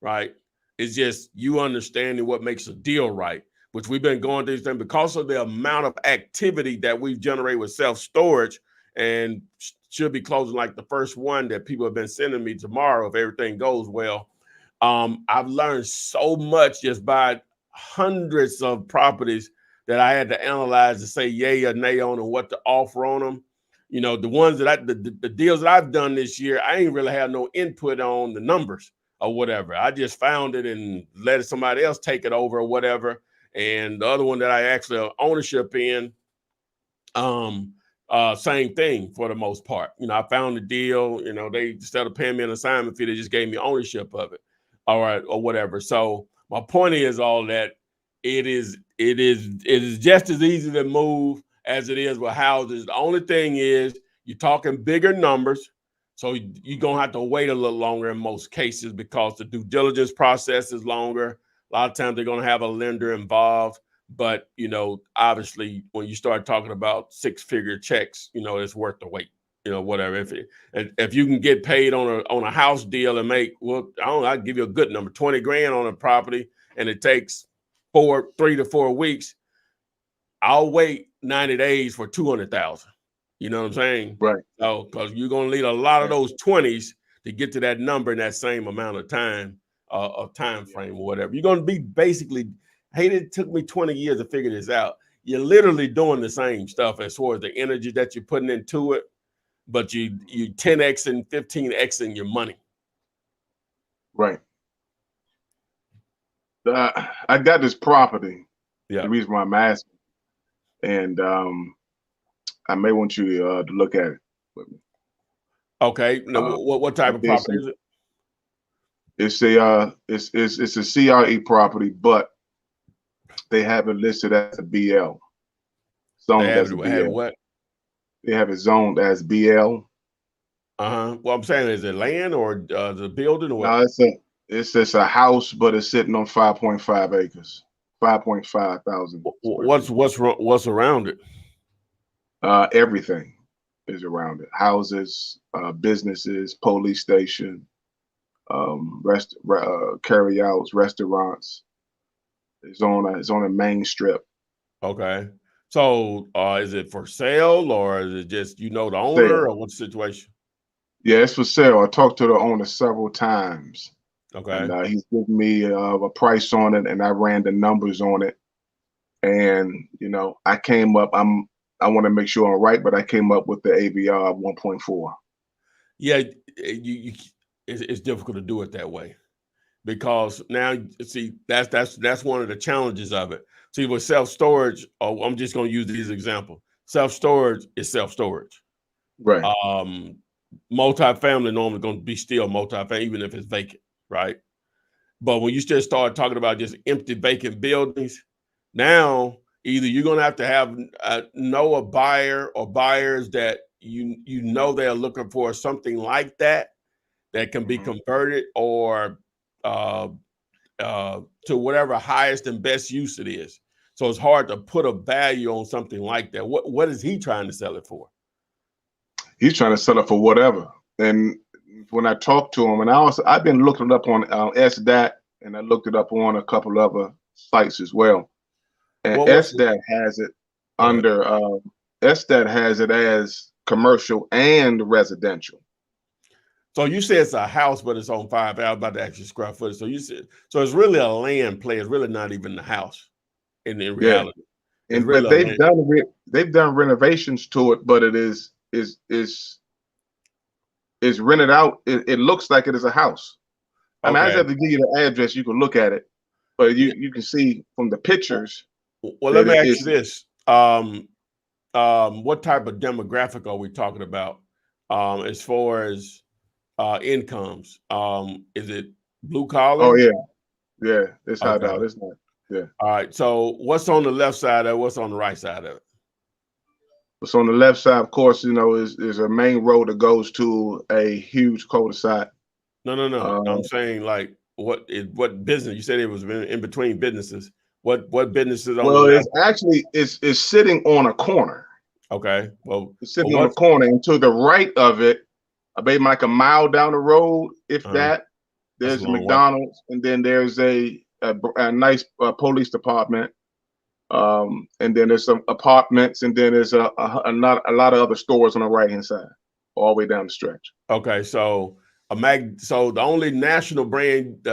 right? It's just you understanding what makes a deal right, which we've been going through this thing because of the amount of activity that we've generated with self-storage, and should be closing like the first one that people have been sending me tomorrow if everything goes well. I've learned so much just by hundreds of properties that I had to analyze to say yay or nay on and what to offer on them. You know, the ones that the deals that I've done this year, I ain't really have no input on the numbers or whatever. I just found it and let somebody else take it over or whatever. And the other one that I actually have ownership in, same thing for the most part. You know, I found the deal, you know, they, instead of paying me an assignment fee, they just gave me ownership of it. All right, or whatever. So my point is all that it is just as easy to move as it is with houses. The only thing is you're talking bigger numbers. So you're going to have to wait a little longer in most cases because the due diligence process is longer. A lot of times they're going to have a lender involved. But, you know, obviously when you start talking about six-figure checks, you know, it's worth the wait. You know, whatever. If you can get paid on a house deal and make, well, I'll give you a good number, 20 grand on a property, and it takes 3 to 4 weeks, I'll wait 90 days for 200,000. You know what I'm saying? Right. So, because you're going to need a lot of those 20s to get to that number in that same amount of time, time frame or whatever. You're going to be basically, hey, it took me 20 years to figure this out. You're literally doing the same stuff as far as the energy that you're putting into it, but you 10x and 15x in your money. Right. I got this property. Yeah. The reason why I'm asking, and I may want you to look at it with me. Okay. Now, what type of property is it? It's a CRE property, but they have it listed as a BL. Zoned as a BL. What? They have it zoned as BL. Well, I'm saying, is it land or the building or what? No, it's just a house, but it's sitting on 5.5 acres, 5.5 thousand. What's around it? Everything is around it. Houses, businesses, police station, carry-outs, restaurants. It's on a main strip. Okay. So is it for sale or is it just, the owner Sale. or what's the situation? Yeah, it's for sale. I talked to the owner several times, Okay. and he's given me a price on it, and I ran the numbers on it. And I came up. I want to make sure I'm right, but I came up with the ABR of 1.4. Yeah, it's difficult to do it that way because now, see, that's one of the challenges of it. See, with self-storage, I'm just going to use these examples. Self-storage is self-storage. Right. Multifamily normally going to be still multifamily, even if it's vacant, right? But when you just start talking about just empty, vacant buildings, now either you're going to have know a buyer or buyers that they're looking for something like that can be converted or to whatever highest and best use it is. So it's hard to put a value on something like that. What is he trying to sell it for? He's trying to sell it for whatever. And when I talked to him, and I've been looking it up on SDAT, and I looked it up on a couple other sites as well. And SDAT has it under SDAT has it as commercial and residential. So you say it's a house, but it's on 5,000, about the actual square footage. So it's really a land play. It's really not even the house in reality. Yeah. But they've done renovations to it, but it is rented out. It looks like it is a house. I mean, I just have to give you the address. You can look at it, but you can see from the pictures. Well, let me ask you this: what type of demographic are we talking about as far as incomes? Is it blue collar? Oh yeah, it's high dollar. It's not. Yeah. All right. So what's on the left side of it? What's on the right side of it? What's on the left side, of course, is a main road that goes to a huge cul-de-sac. No. I'm saying like what business? You said it was in between businesses. What businesses on the left? It's sitting on a corner. Okay. Well, it's sitting on a corner, and to the right of it, maybe like a mile down the road, if that, there's a McDonald's, and then there's a nice police department. And then there's some apartments, and then there's a lot of other stores on the right hand side, all the way down the stretch. Okay, so so the only national brand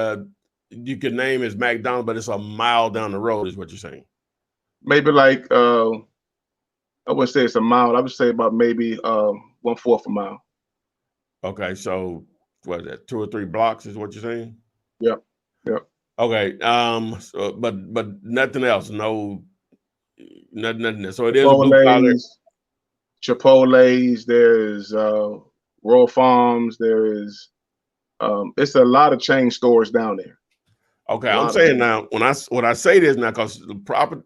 you could name is McDonald's, but it's a mile down the road, is what you're saying? Maybe like I wouldn't say it's a mile. I would say about maybe 1/4 a mile. Okay, so what is that? 2 or 3 blocks is what you're saying? Yep. Okay. So, but nothing else. No, nothing. So it is a blue collar. Chipotle's. There's Royal Farms. There is. It's a lot of chain stores down there. Okay, I'm saying now when I say this now, because the proper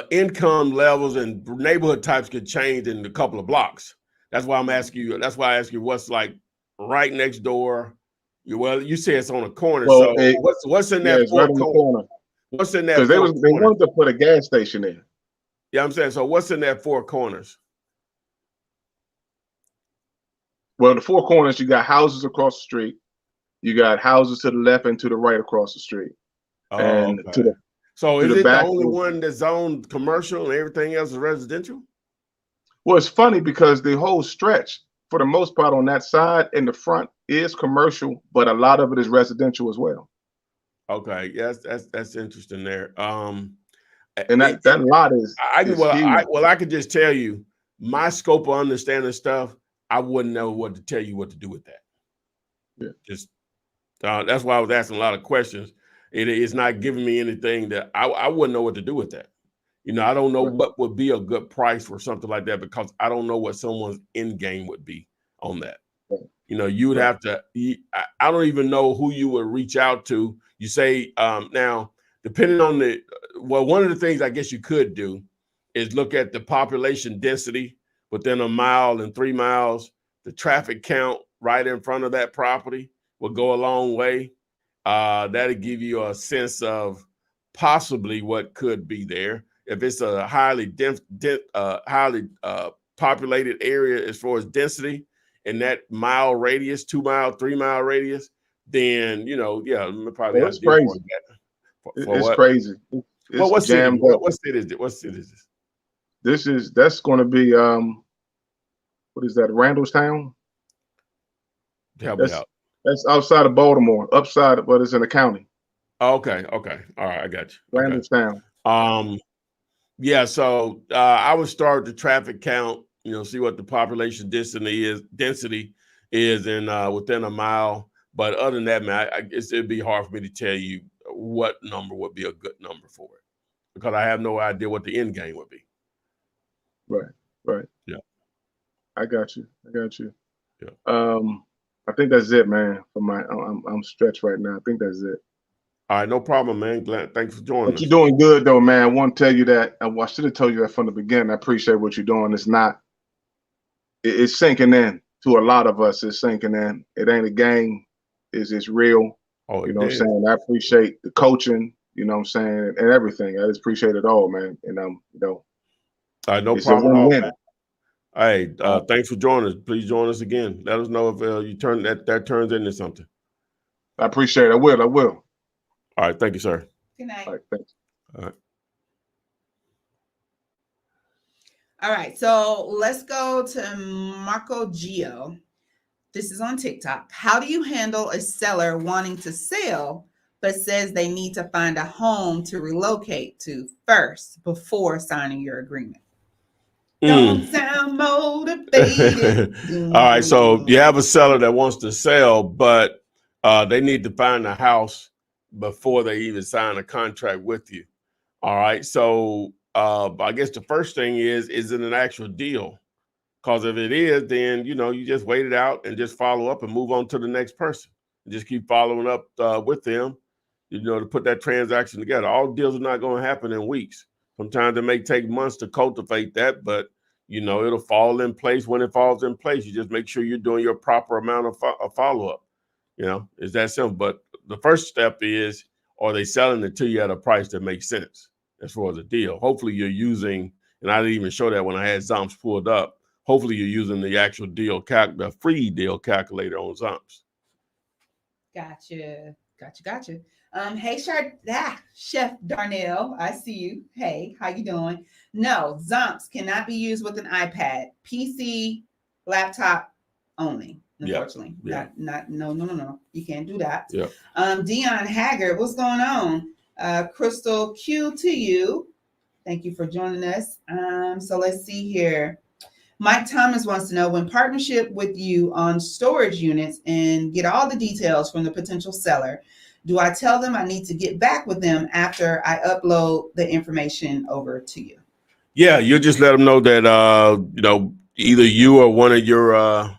income levels and neighborhood types could change in a couple of blocks. That's why I'm asking you. That's why I ask you what's like right next door. You say it's on a corner. Well, so what's in that right on the corner? What's in that? Because they wanted to put a gas station in. Yeah, I'm saying. So what's in that 4 corners? Well, the 4 corners, you got houses across the street. You got houses to the left and to the right across the street. Oh, and okay. So is it the only one that's zoned commercial and everything else is residential? Well, it's funny because the whole stretch, for the most part on that side in the front, is commercial, but a lot of it is residential as well. Okay, yes, that's interesting there. And that lot is huge. I could just tell you my scope of understanding stuff. I wouldn't know what to tell you what to do with that. Yeah, just that's why I was asking a lot of questions. It's not giving me anything that I wouldn't know what to do with that. I don't know what would be a good price for something like that because I don't know what someone's end game would be on that. You would have to. I don't even know who you would reach out to. You say now, depending on one of the things I guess you could do is look at the population density within a mile and 3 miles. The traffic count right in front of that property will go a long way. That'll give you a sense of possibly what could be there. If it's a highly populated area as far as density in that mile radius, 2 mile, 3 mile radius, then yeah, probably Well, have it's deal crazy. for that. For It's what? crazy. Well, It's what city? jammed up. What city is it? What city is this? That's going to be what is that? Randallstown. Help me out. That's outside of Baltimore, upside, but it's in the county. Okay. All right, I got you. Okay. Randallstown. Yeah. So I would start the traffic count. See what the population density is in within a mile. But other than that, man, I guess it'd be hard for me to tell you what number would be a good number for it, because I have no idea what the end game would be. Right. Yeah. I got you. Yeah. I think that's it, man. I'm stretched right now. I think that's it. All right, no problem, man. Thanks for joining us. But you're doing good, though, man. I want to tell you that. I should have told you that from the beginning. I appreciate what you're doing. It's sinking in to a lot of us. It's sinking in. It ain't a game. It's real. Oh, you know what I'm saying? I appreciate the coaching, you know what I'm saying, and everything. I just appreciate it all, man. And all right, no it's problem a at all, win-win. man. Hey, thanks for joining us. Please join us again. Let us know if you turn that turns into something. I appreciate it. I will. All right, thank you, sir. Good night. All right, thanks. All right. All right, so let's go to Marco Gio. This is on TikTok. How do you handle a seller wanting to sell but says they need to find a home to relocate to first before signing your agreement? Don't sound motivated. All right, so you have a seller that wants to sell, but they need to find a house before they even sign a contract with you. All right, so I guess the first thing is it an actual deal? Because if it is, then you just wait it out and just follow up and move on to the next person. And just keep following up with them, to put that transaction together. All deals are not going to happen in weeks. Sometimes it may take months to cultivate that, but it'll fall in place when it falls in place. You just make sure you're doing your proper amount of follow-up. It's that simple. But the first step is, are they selling it to you at a price that makes sense as far as a deal? Hopefully you're using, and I didn't even show that when I had Zomps pulled up, hopefully you're using the actual the free deal calculator on Zomps. Gotcha. Hey, Chef Darnell, I see you. Hey, how you doing? No, Zomps cannot be used with an iPad, PC, laptop only. Unfortunately, no. You can't do that. Yeah. Dion Haggard, what's going on? Crystal Q to you. Thank you for joining us. So let's see here. Mike Thomas wants to know, when partnership with you on storage units and get all the details from the potential seller, do I tell them I need to get back with them after I upload the information over to you? Yeah, you just let them know that either you or one of your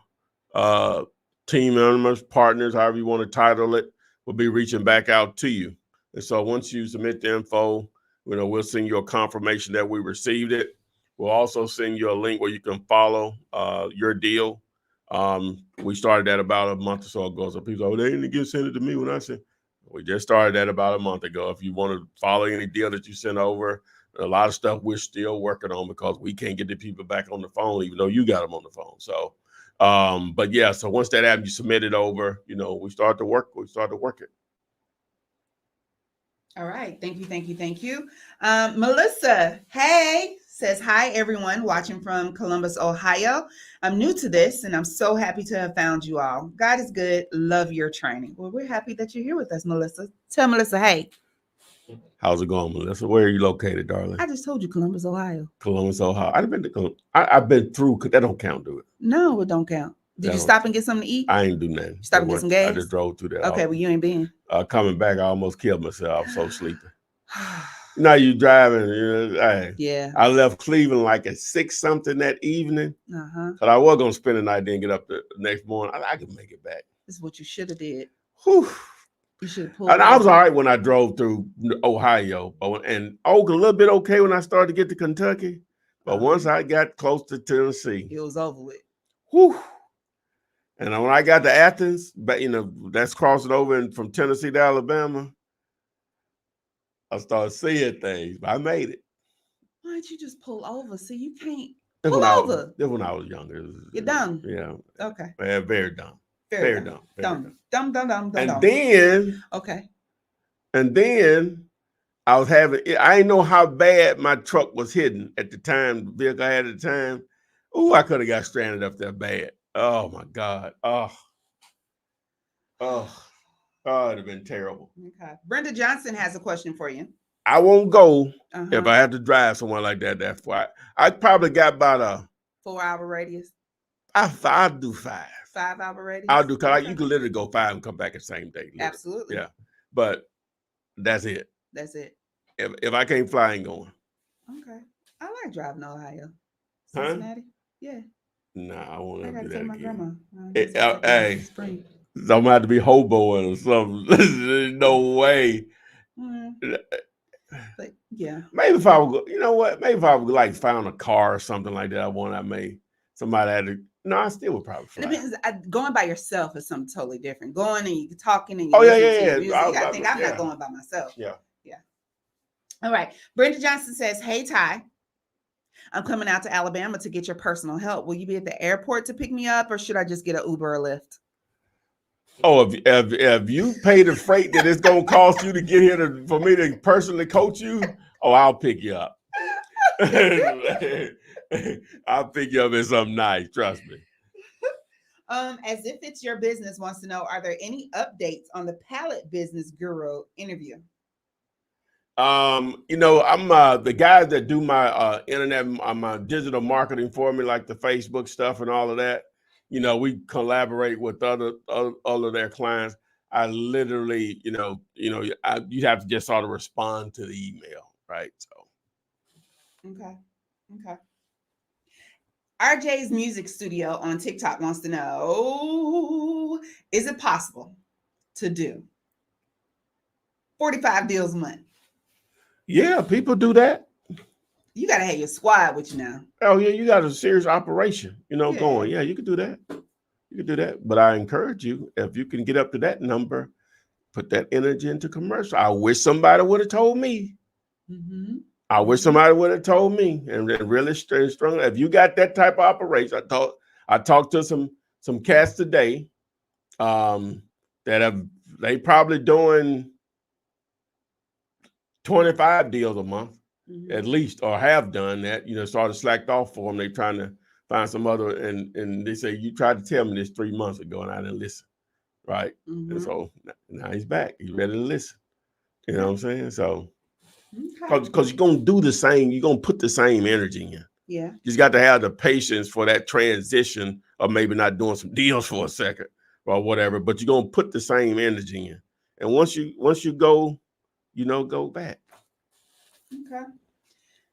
team members, partners, however you want to title it, will be reaching back out to you. And so once you submit the info, we'll send you a confirmation that we received it. We'll also send you a link where you can follow your deal. We started that about a month or so ago. So people say, they didn't send it to me when I said. We just started that about a month ago. If you want to follow any deal that you sent over, a lot of stuff we're still working on because we can't get the people back on the phone, even though you got them on the phone. So, but yeah, so once that happens, you submit it over, we start to work it. All right. Thank you. Melissa, hey, says, hi, everyone watching from Columbus, Ohio. I'm new to this, and I'm so happy to have found you all. God is good. Love your training. Well, we're happy that you're here with us, Melissa. Tell Melissa, hey. How's it going, Melissa? Where are you located, darling? I just told you Columbus, Ohio. Columbus, Ohio. I've been to Columbus. I've been through. That don't count, do it? No, it don't count. Did you stop and get something to eat? I ain't do nothing. Stop and get some gas? I just drove through that. Okay, well, you ain't been. Coming back, I almost killed myself. I was so sleepy. You driving. Yeah. I left Cleveland like at 6-something that evening. But I was going to spend the night, then get up the next morning. I could make it back. This is what you should have did. Whew. You should have pulled. And I was all right when I drove through Ohio. And a little bit okay when I started to get to Kentucky. But once I got close to Tennessee, it was over with. Whew. And when I got to Athens, but that's crossing over from Tennessee to Alabama. I started seeing things, but I made it. Why don't you just pull over? See, you can't That's pull when over. I was younger. You're dumb. Yeah. Okay. Man, very dumb. Very dumb. Dumb. And then, Okay. I was having, I didn't know how bad my truck was hidden at the time, the vehicle I had at the time. Oh, I could have got stranded up there bad. Oh my God. It'd have been terrible. Okay. Brenda Johnson has a question for you. I won't go if I have to drive somewhere like that. That's why I probably got about a 4-hour radius. I'll do 5. 5-hour radius. I'll do because you can literally go 5 and come back the same day. Literally. Absolutely. Yeah, but that's it. That's it. If I can't fly, I ain't going. Okay. I like driving to Ohio. Huh? Cincinnati. Yeah. Nah, I won't I ever gotta do take that my again. grandma. Hey, Spring. I'm gonna have to be hoboing or something. There's no way. But yeah. Maybe if I would go, you know what? Maybe if I would like found a car or something like that, I may somebody had to. No, I still would probably fly. It depends. Going by yourself is something totally different. Going and you talking and you yeah. music. I think I'm not going by myself. Yeah. All right. Brenda Johnson says, "Hey Ty, I'm coming out to Alabama to get your personal help. Will you be at the airport to pick me up, or should I just get an Uber or Lyft?" Oh, if you pay the freight that it's gonna cost you to get here for me to personally coach you, I'll pick you up. I'll pick you up in something nice. Trust me. As if it's your business wants to know, are there any updates on the Pallet Business Guru interview? I'm the guys that do my internet, my digital marketing for me, like the Facebook stuff and all of that. We collaborate with other of their clients. I literally, you have to just sort of respond to the email, right? So. Okay. RJ's Music Studio on TikTok wants to know, is it possible to do 45 deals a month? Yeah, people do that. You got to have your squad with you now. Oh, yeah, you got a serious operation, going. Yeah, you could do that. You could do that. But I encourage you, if you can get up to that number, put that energy into commercial. I wish somebody would have told me. Mm-hmm. I wish somebody would have told me and really strong. If you got that type of operation, I talked to some cats today that they probably doing 25 deals a month at least, or have done that. Sort of slacked off for them. They trying to find some other, and they say, you tried to tell me this 3 months ago and I didn't listen, right? And so now he's back. He's ready to listen. You know what I'm saying? So. Because you're going to do the same, you're going to put the same energy in. Yeah. You just got to have the patience for that transition of maybe not doing some deals for a second or whatever, but you're going to put the same energy in. And once you go, go back. Okay.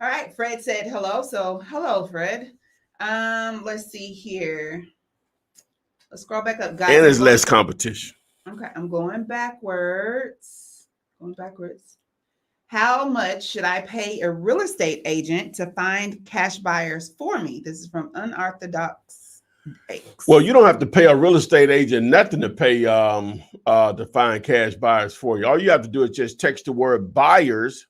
All right. Fred said hello. So hello, Fred. Let's see here. Let's scroll back up, guys. And there's less competition. Okay. I'm going backwards. How much should I pay a real estate agent to find cash buyers for me? This is from Unorthodox X. Well, you don't have to pay a real estate agent nothing to pay to find cash buyers for you. All you have to do is just text the word buyers.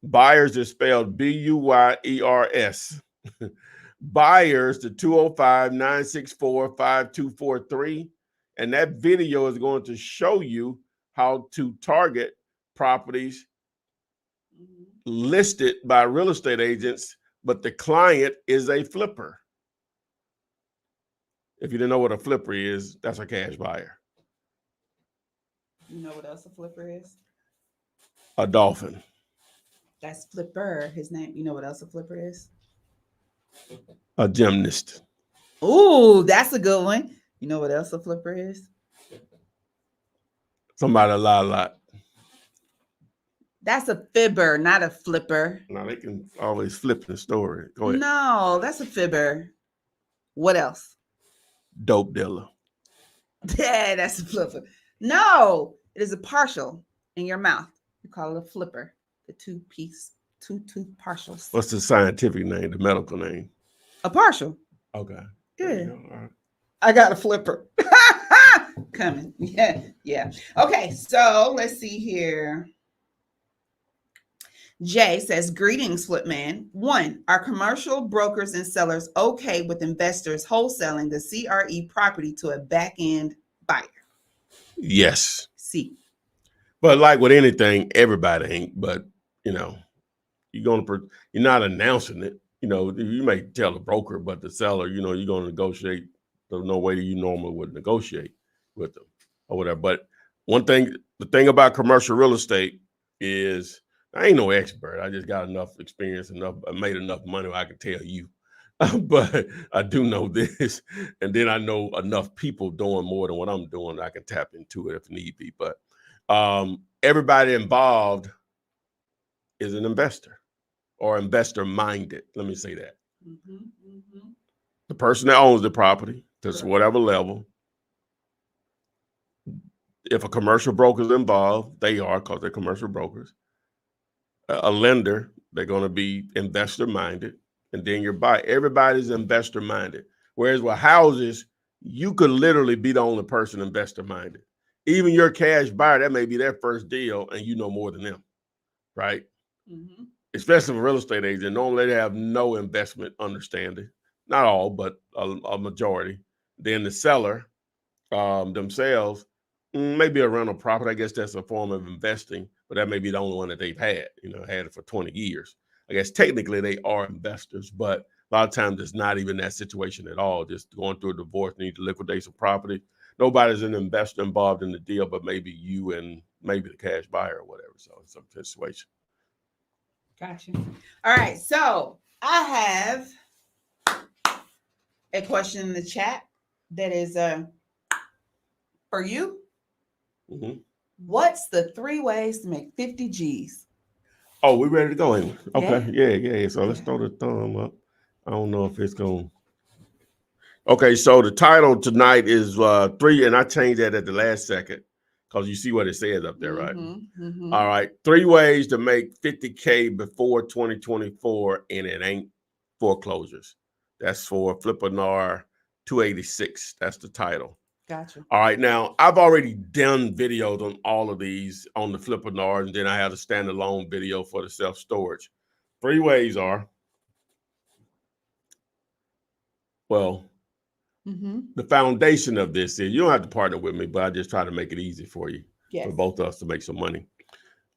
Buyers is spelled B-U-Y-E-R-S. Buyers to 205-964-5243. And that video is going to show you how to target properties listed by real estate agents, but the client is a flipper. If you didn't know what a flipper is, that's a cash buyer. You know what else a flipper is? A dolphin. That's Flipper, his name. You know what else a flipper is? A gymnast. Ooh, that's a good one. You know what else a flipper is? Somebody lie a lot. That's a fibber, not a flipper. No, they can always flip the story. Go ahead. No, that's a fibber. What else? Dope dealer. Yeah, that's a flipper. No, it is a partial in your mouth. You call it a flipper. The two-tooth partials. What's the scientific name, the medical name? A partial. Okay. Yeah. All right. I got a flipper. Coming. Yeah. Okay, so let's see here. Jay says, greetings, Flipman. 1, are commercial brokers and sellers okay with investors wholesaling the CRE property to a back-end buyer? Yes. C. But like with anything, everybody ain't. But, you're not announcing it. You may tell the broker, but the seller, you're going to negotiate. There's no way that you normally would negotiate with them or whatever. But the thing about commercial real estate is I ain't no expert. I just got enough experience, I made enough money where I can tell you. But I do know this. And then I know enough people doing more than what I'm doing. I can tap into it if need be. But everybody involved is an investor or investor minded. Let me say that. The person that owns the property, to whatever level. If a commercial broker is involved, they are, because they're commercial brokers. A lender, they're going to be investor minded. And then your buyer, everybody's investor minded. Whereas with houses, you could literally be the only person investor minded. Even your cash buyer, that may be their first deal, and you know more than them, right? Especially for real estate agent, normally they have no investment understanding. Not all, but a majority. Then the seller themselves, maybe a rental property. I guess that's a form of investing, but that may be the only one that they've had. Had it for 20 years. I guess technically they are investors, but a lot of times it's not even that situation at all. Just going through a divorce, need to liquidate some property. Nobody's an investor involved in the deal, but maybe you and maybe the cash buyer or whatever. So it's a situation. Gotcha. All right. So I have a question in the chat that is for you. What's the 3 ways to make 50 G's? Oh, we ready to go in? Okay. Yeah. So let's throw the thumb up. I don't know if it's going. Okay. So the title tonight is 3, and I changed that at the last second because you see what it says up there, right? All right. 3 ways to make 50K before 2024, and it ain't foreclosures. That's for Flippinar 286. That's the title. Gotcha. All right. Now, I've already done videos on all of these on the Flippinar, and then I have a standalone video for the self-storage. 3 ways are, the foundation of this is, you don't have to partner with me, but I just try to make it easy for you, for both of us to make some money.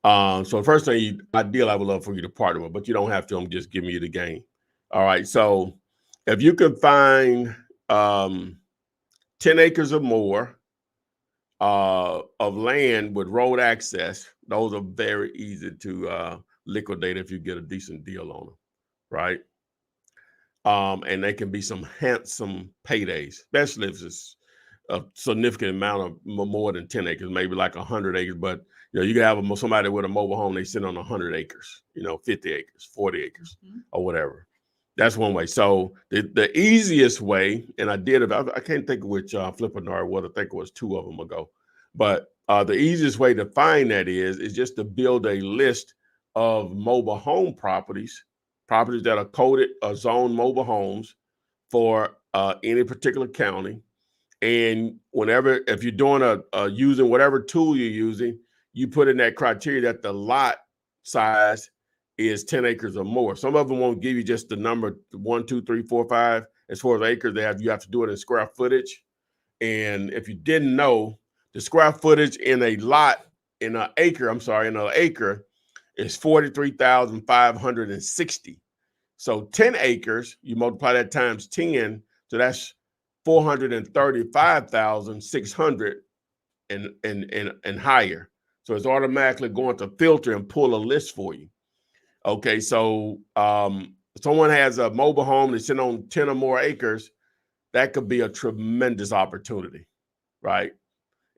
So the first thing, I would love for you to partner with, but you don't have to. I'm just giving you the game. All right. So if you can find 10 acres or more of land with road access, those are very easy to liquidate if you get a decent deal on them, right? And they can be some handsome paydays, especially if it's a significant amount of more than 10 acres, maybe like 100 acres. But you can have somebody with a mobile home, they sit on 100 acres, 50 acres, 40 acres, or whatever. That's one way. So the easiest way, and I can't think of which Flippinar was. I think it was 2 of them ago. But the easiest way to find that is just to build a list of mobile home properties that are coded or zoned mobile homes for any particular county. And if you're doing using whatever tool you're using, you put in that criteria that the lot size is 10 acres or more. Some of them won't give you just the number 1, 2, 3, 4, 5. As far as acres, you have to do it in square footage. And if you didn't know, the square footage in an acre is 43,560. So 10 acres, you multiply that times 10, so that's 435,600 and higher. So it's automatically going to filter and pull a list for you. Okay, so someone has a mobile home that's sitting on 10 or more acres, that could be a tremendous opportunity, right?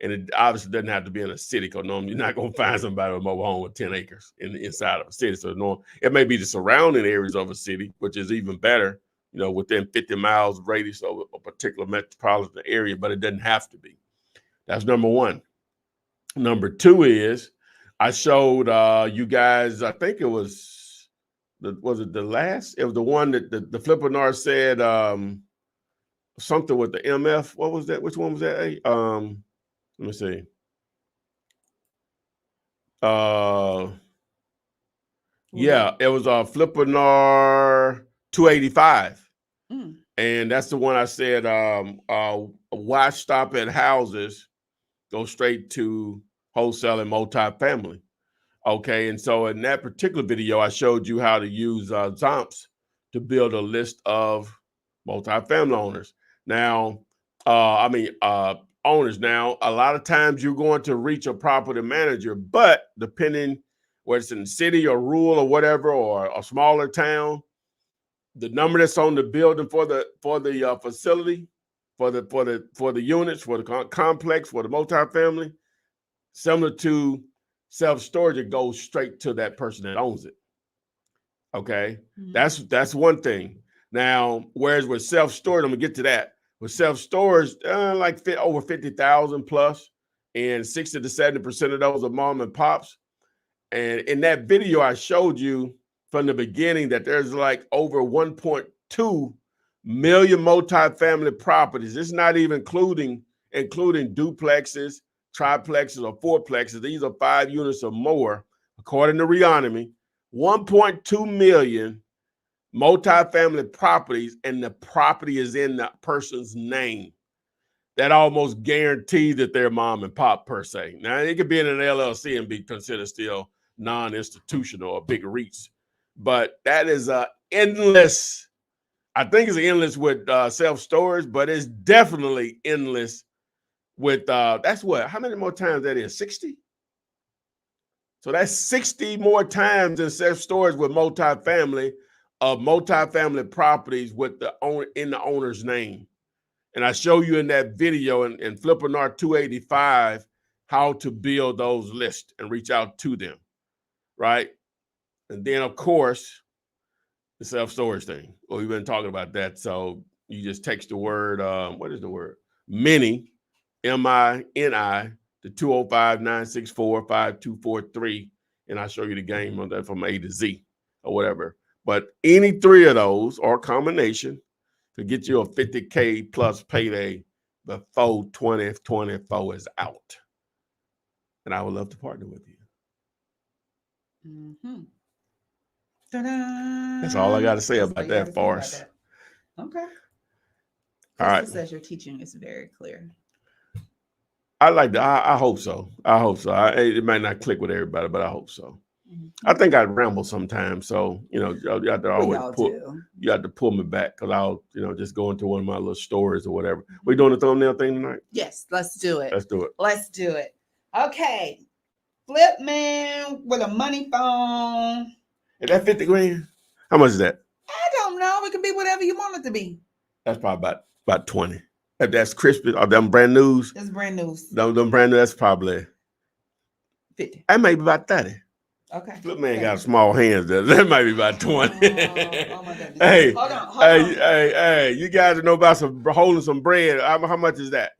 And it obviously doesn't have to be in a city, because normally you're not going to find somebody with a mobile home with 10 acres inside of a city. So it may be the surrounding areas of a city, which is even better, within 50 miles radius of a particular metropolitan area, but it doesn't have to be. That's number 1. Number 2 is, I showed you guys, I think it was the last? It was the one that the Flippinar said something with the MF. What was that? Which one was that? Let me see. Yeah, it was a Flippinar 285. And that's the one I said, watch, stop at houses, go straight to wholesaling multifamily. Okay, and so in that particular video, I showed you how to use Zomps to build a list of multifamily owners. Now, owners. Now, a lot of times you're going to reach a property manager, but depending whether it's in the city or rural or whatever, or a smaller town, the number that's on the building for the facility, for the units, for the complex, for the multifamily, similar to self-storage, it goes straight to that person that owns it. Okay, that's one thing. Now, whereas with self-storage, I'm gonna get to that. With self-storage, like over 50,000 plus, and 60 to 70% of those are mom and pops. And in that video, I showed you from the beginning that there's like over 1.2 million multifamily properties. It's not even including duplexes, triplexes, or fourplexes. These are 5 units or more, according to Reonomy. 1.2 million multifamily properties, and the property is in the person's name. That almost guarantees that they're mom and pop per se. Now, it could be in an LLC and be considered still non-institutional or big REITs, but that is endless. I think it's endless with self-storage, but it's definitely endless with that's what, how many more times that is? 60. So that's 60 more times in self-storage with multifamily properties with the owner in the owner's name. And I show you in that video in Flippinar 285 how to build those lists and reach out to them, right? And then, of course, the self-storage thing. Well, we've been talking about that. So you just text the word, what is the word? Mini, M-I-N-I, to 205-964-5243. And I'll show you the game on that from A to Z or whatever. But any 3 of those or combination could get you a 50K plus payday before 2024 is out. And I would love to partner with you. Ta-da. That's all I got to say about that, Forrest. Okay. All right. Says your teaching is very clear. I like that. I hope so. It might not click with everybody, but I hope so. I think I ramble sometimes, so you have to always pull me back because I'll just go into one of my little stories or whatever. We doing the thumbnail thing tonight? Yes, let's do it. Let's do it. Okay, Flip Man with a money phone. Is that 50 grand? How much is that? I don't know. It could be whatever you want it to be. That's probably about 20. If that's crispy, or them brand news. It's brand news. Them brand new. That's probably 50. That may be about 30. Okay. Flip Man got small hands. That might be about 20. Oh my goodness. Hey, hold on. Hey, you guys know about holding some bread. How much is that?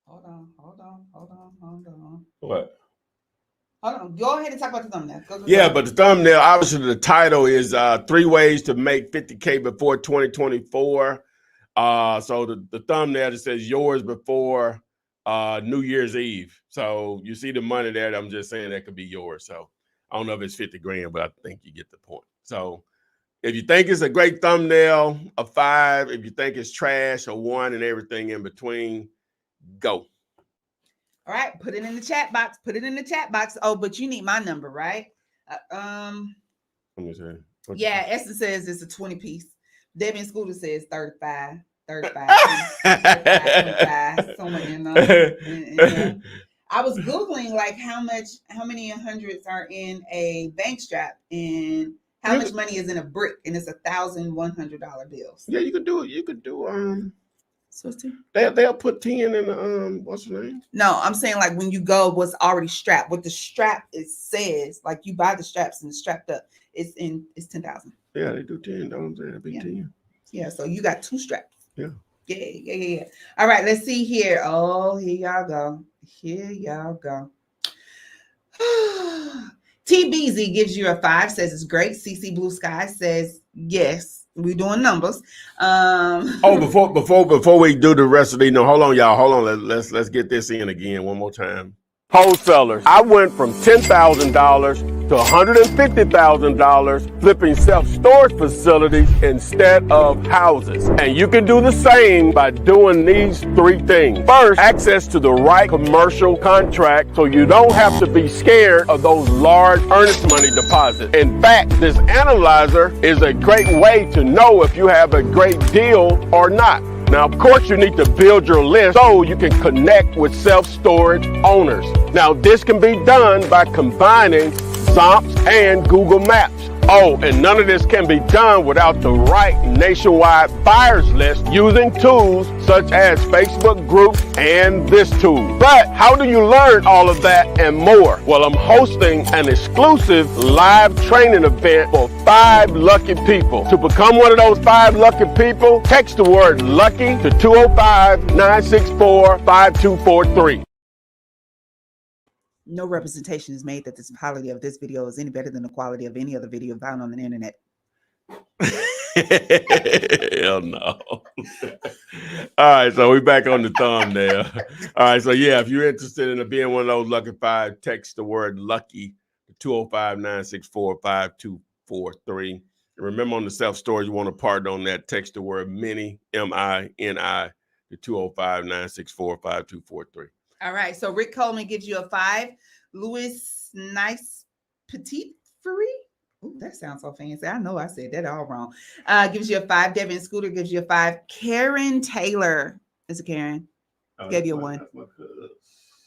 Hold on. What? Hold on. Go ahead and talk about the thumbnail. Yeah, but the thumbnail, obviously the title is 3 ways to make 50K before 2024. So the thumbnail just says yours before New Year's Eve. So you see the money there. I'm just saying that could be yours. So I don't know if it's 50 grand, but I think you get the point. So if you think it's a great thumbnail, a 5. If you think it's trash, a 1, and everything in between, go. All right, put it in the chat box. Oh, but you need my number, right? Let me see. Yeah, Esther says it's a 20 piece. Debbie and Scooter says 35, 25, somewhere in there. I was Googling like how many hundreds are in a bank strap and how much money is in a brick, and it's $1,100 bills. Yeah, you could do it. You could do they'll put 10 in the what's the name? No, I'm saying like when you go, what's already strapped. What the strap it says, like you buy the straps and it's strapped up. It's 10,000. Yeah, they do 10. Don't say it'd be 10. Yeah, so you got 2 straps. Yeah. Yeah. All right, let's see here. Oh, here y'all go. TBZ gives you a 5, says it's great. CC Blue Sky says yes. We're doing numbers. Before we do the rest of these, hold on, y'all. Hold on. Let's get this in again one more time. Wholesalers, I went from $10,000 to $150,000 flipping self-storage facilities instead of houses. And you can do the same by doing these three things. First, access to the right commercial contract so you don't have to be scared of those large earnest money deposits. In fact, this analyzer is a great way to know if you have a great deal or not. Now, of course, you need to build your list so you can connect with self-storage owners. Now, this can be done by combining Zomps and Google Maps. Oh, and none of this can be done without the right nationwide buyers list using tools such as Facebook groups and this tool. But how do you learn all of that and more? Well, I'm hosting an exclusive live training event for 5 lucky people. To become one of those 5 lucky people, text the word lucky to 205-964-5243. No representation is made that the quality of this video is any better than the quality of any other video found on the internet. Hell no. All right, so we're back on the thumbnail. All right, so yeah, if you're interested in being one of those lucky 5, text the word lucky to 205-964-5243. And remember, on the self-storage, you want to partner on that, text the word mini, M-I-N-I, to 205-964-5243. All right. So Rick Coleman gives you a 5. Louis Nice Petit Free. Oh, that sounds so fancy. I know I said that all wrong. Gives you a 5. Devin Scooter gives you a 5. Karen Taylor. Is it Karen? Gave you a 1.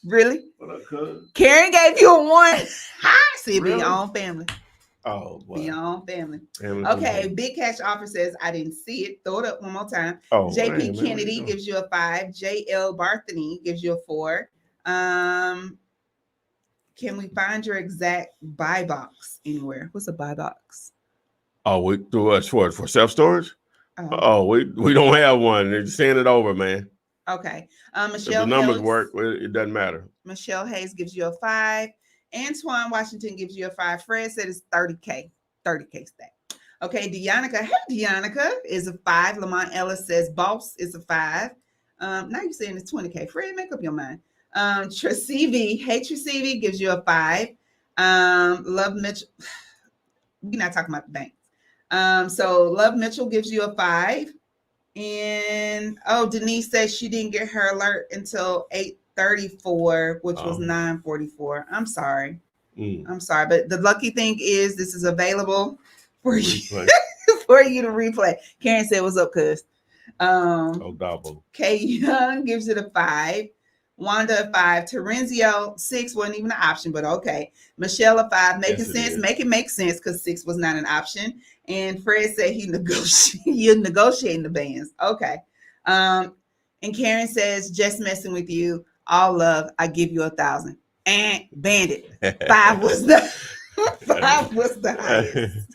Really? What up, cuz? Karen gave you a 1. See, be your own family. Oh, wow. Be your own family. Family. Okay. Big Cash Offer says, I didn't see it. Throw it up one more time. Oh, JP man, Kennedy gives you a 5. JL Barthany gives you a 4. Can we find your exact buy box anywhere? What's a buy box? Oh, we do us for self-storage? Oh, we don't have one. They're send it over, man. Okay. If Michelle the numbers Hayes, work, it doesn't matter. Michelle Hayes gives you a 5. Antoine Washington gives you a 5. Fred said it's 30K. 30K stack. Okay, Deonica. Hey, Deonica is a 5. Lamont Ellis says boss is a 5. Now you're saying it's 20K. Fred, make up your mind. Tracv, hey Tracv gives you a 5. Love Mitchell. We're not talking about the bank. So Love Mitchell gives you a 5. And Denise says she didn't get her alert until 8:34, which was 9:44. I'm sorry. I'm sorry, but the lucky thing is this is available for you for you to replay. Karen said, "What's up, cuz?" Double. Kay Young gives it a 5. Wanda a 5. Terenzio 6 wasn't even an option, but okay. Michelle a 5. Making sense. Make it make sense because 6 was not an option. And Fred said you're negotiating the bands. Okay. And Karen says, just messing with you. All love. I give you 1,000. And bandit. 5 was the 5 was the highest.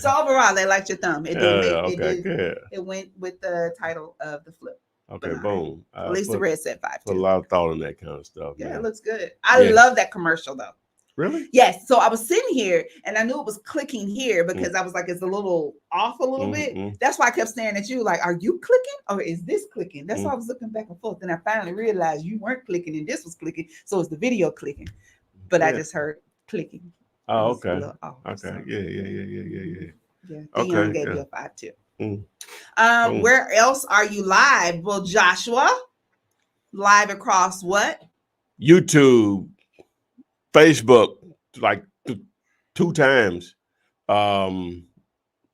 So overall, they liked your thumb. It went with the title of the flip. Okay, boom. At least the red said 5 too. Put a lot of thought in that kind of stuff. Yeah, man. It looks good. I love that commercial though. Really? Yes. So I was sitting here and I knew it was clicking here because I was like, it's a little off a little bit. That's why I kept staring at you like, are you clicking or is this clicking? That's why I was looking back and forth. And I finally realized you weren't clicking and this was clicking. So it's the video clicking. But I just heard clicking. Oh, okay. Off, okay. so. Yeah. Dion gave you a 5 too. Where else are you live? Well, Joshua, live across what? YouTube, Facebook, like 2 times.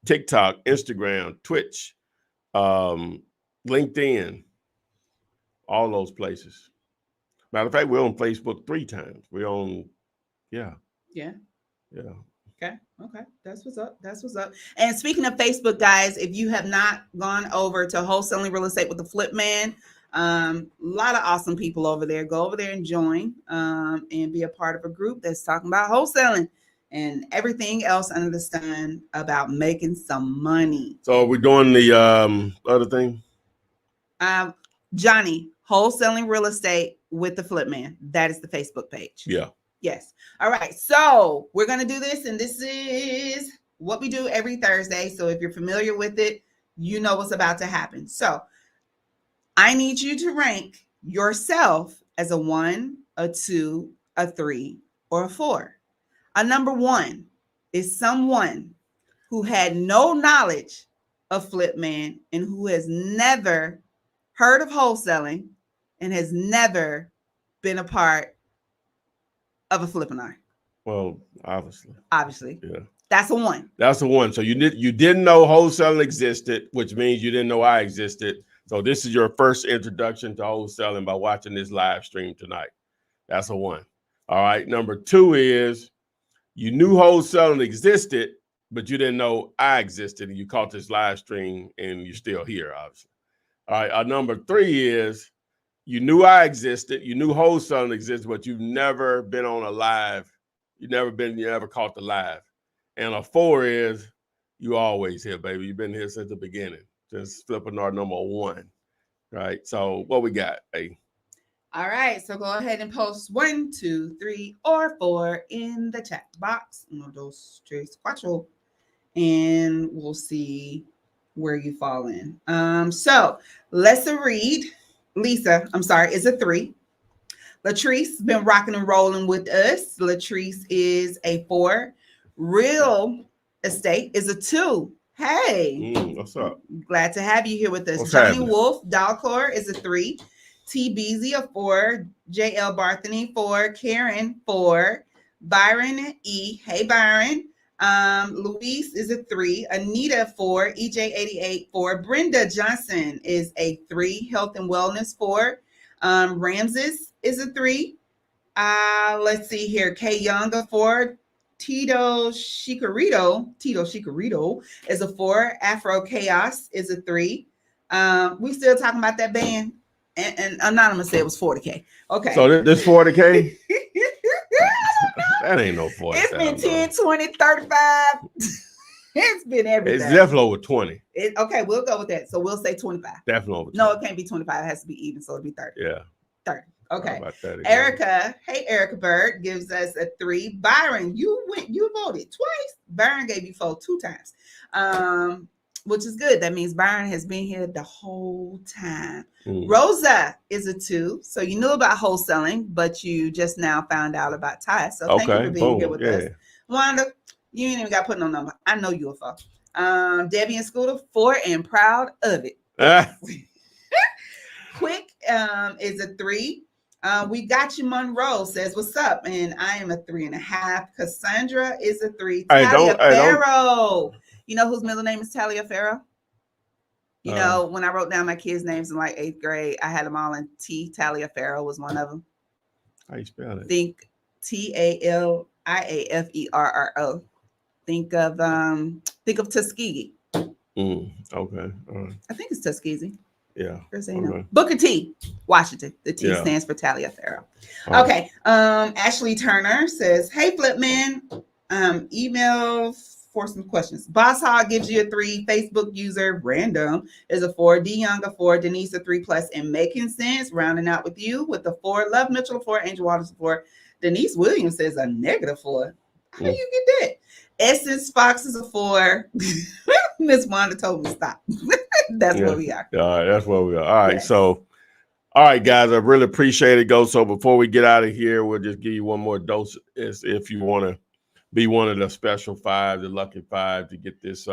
TikTok, Instagram, Twitch, LinkedIn, all those places. Matter of fact, we're on Facebook 3 times. We're on, yeah. Okay. That's what's up. And speaking of Facebook, guys, if you have not gone over to Wholesaling Real Estate with the Flip Man, a lot of awesome people over there. Go over there and join and be a part of a group that's talking about wholesaling and everything else under the sun about making some money. So we're doing the other thing? Johnny, Wholesaling Real Estate with the Flip Man. That is the Facebook page. Yeah. Yes. All right. So we're going to do this. And this is what we do every Thursday. So if you're familiar with it, you know what's about to happen. So I need you to rank yourself as a 1, a 2, a 3, or a 4. A number 1 is someone who had no knowledge of Flipman and who has never heard of wholesaling and has never been a part of a Flippinar. Well, obviously. Yeah. That's a 1. That's a 1. So you didn't know wholesaling existed, which means you didn't know I existed. So this is your first introduction to wholesaling by watching this live stream tonight. That's a 1. All right. Number 2 is you knew wholesaling existed, but you didn't know I existed, and you caught this live stream and you're still here, obviously. All right. Number 3 is you knew I existed, you knew wholesaling existed, but you've never been on a live. You never caught the live. And a 4 is you always here, baby. You've been here since the beginning. Just Flippinar number 1. Right. So what we got, hey? All right. So go ahead and post 1, 2, 3, or 4 in the chat box. 1, 2, 3, 4. And we'll see where you fall in. So Lisa, is a 3. Latrice been rocking and rolling with us. Latrice is a 4. Real Estate is a 2. Hey, what's up? Glad to have you here with us. What's Johnny happening? Wolf, Dalcor is a 3. T Beezy a 4. JL Barthany 4. Karen 4. Byron E. Hey Byron. Luis is a 3. Anita 4. EJ88 4. Brenda Johnson is a 3. Health and Wellness 4. Ramses is a 3. Let's see here. K Young a 4. Tito Shikarito is a 4. Afro Chaos is a 3. We still talking about that band? And Anonymous said it was 40K. Okay. So this 40K? That ain't no 40. It's been 10, 20, 35. It's been everything. It's definitely over 20. Okay, we'll go with that. So we'll say 25. Definitely over 20. No, it can't be 25. It has to be even, so it'll be 30. Yeah. 30. Okay. Erica, hey Erica Bird gives us a 3. Byron, you voted twice. Byron gave you 4 2 times. Which is good. That means Byron has been here the whole time. Rosa is a 2. So you knew about wholesaling, but you just now found out about ties. So thank you for being here with us. Wanda, you ain't even got to put no number. I know you a 4. Debbie and Scooter, 4 and proud of it. Quick is a 3. We got you. Monroe says, what's up? And I am a 3.5. Cassandra is a 3. Talia Farrow. You know whose middle name is Talia Farrow? You know, when I wrote down my kids' names in like 8th grade, I had them all in T. Talia Farrow was one of them. How you spell it? Think TALIAFERRO. Think of Tuskegee. Okay. All right. I think it's Tuskegee. Yeah. Okay. Booker T, Washington. The T stands for Talia Farrow. Okay. Ashley Turner says, hey, Flipman, email for some questions. Boss Hog gives you a 3. Facebook user random is a 4. D Young a 4. Denise a 3+. And making sense, rounding out with you with a 4. Love Mitchell a 4. Angel Waters a 4. Denise Williams says a -4. How do you get that? Essence Fox is a 4. Miss Wanda told me stop. That's where we are. All right, that's where we are. All right, so, all right, guys, I really appreciate it. So before we get out of here, we'll just give you one more dose if you want to be one of the special 5, the lucky 5, to get this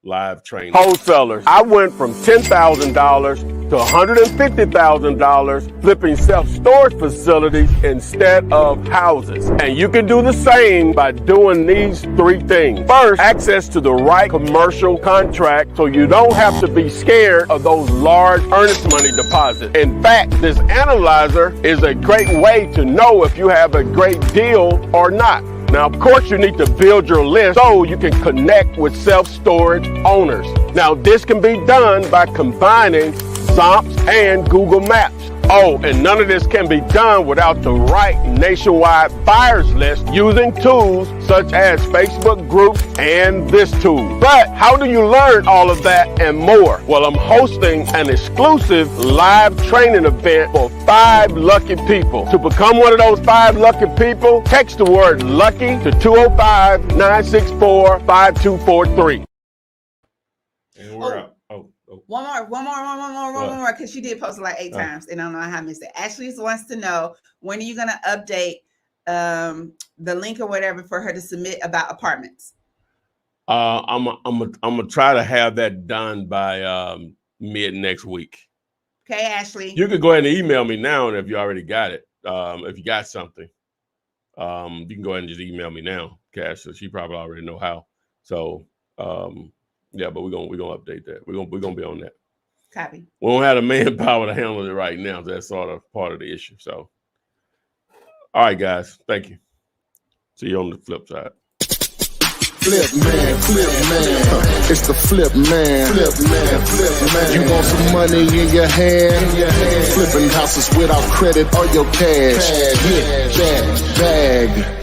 live training. Wholesalers, I went from $10,000 to $150,000 flipping self-storage facilities instead of houses. And you can do the same by doing these 3 things. First, access to the right commercial contract so you don't have to be scared of those large earnest money deposits. In fact, this analyzer is a great way to know if you have a great deal or not. Now, of course, you need to build your list so you can connect with self-storage owners. Now, this can be done by combining Zomps and Google Maps. Oh, and none of this can be done without the right nationwide buyers list using tools such as Facebook groups and this tool. But how do you learn all of that and more? Well, I'm hosting an exclusive live training event for 5 lucky people. To become one of those 5 lucky people, text the word lucky to 205-964-5243. And we're out. One more, because she did post it like 8 times, and I don't know how I missed it. Ashley wants to know, when are you going to update the link or whatever for her to submit about apartments? I'm gonna try to have that done by mid next week. Okay, Ashley. You could go ahead and email me now if you already got it. If you got something, you can go ahead and just email me now, Cash. So she probably already know how. So yeah, but we're gonna update that. We're gonna be on that. Copy. We don't have the manpower to handle it right now. So that's sort of part of the issue. So, all right, guys, thank you. See you on the flip side. Flip man, it's the flip man. You want some money in your hand? Flipping houses without credit or your cash. Get that bag.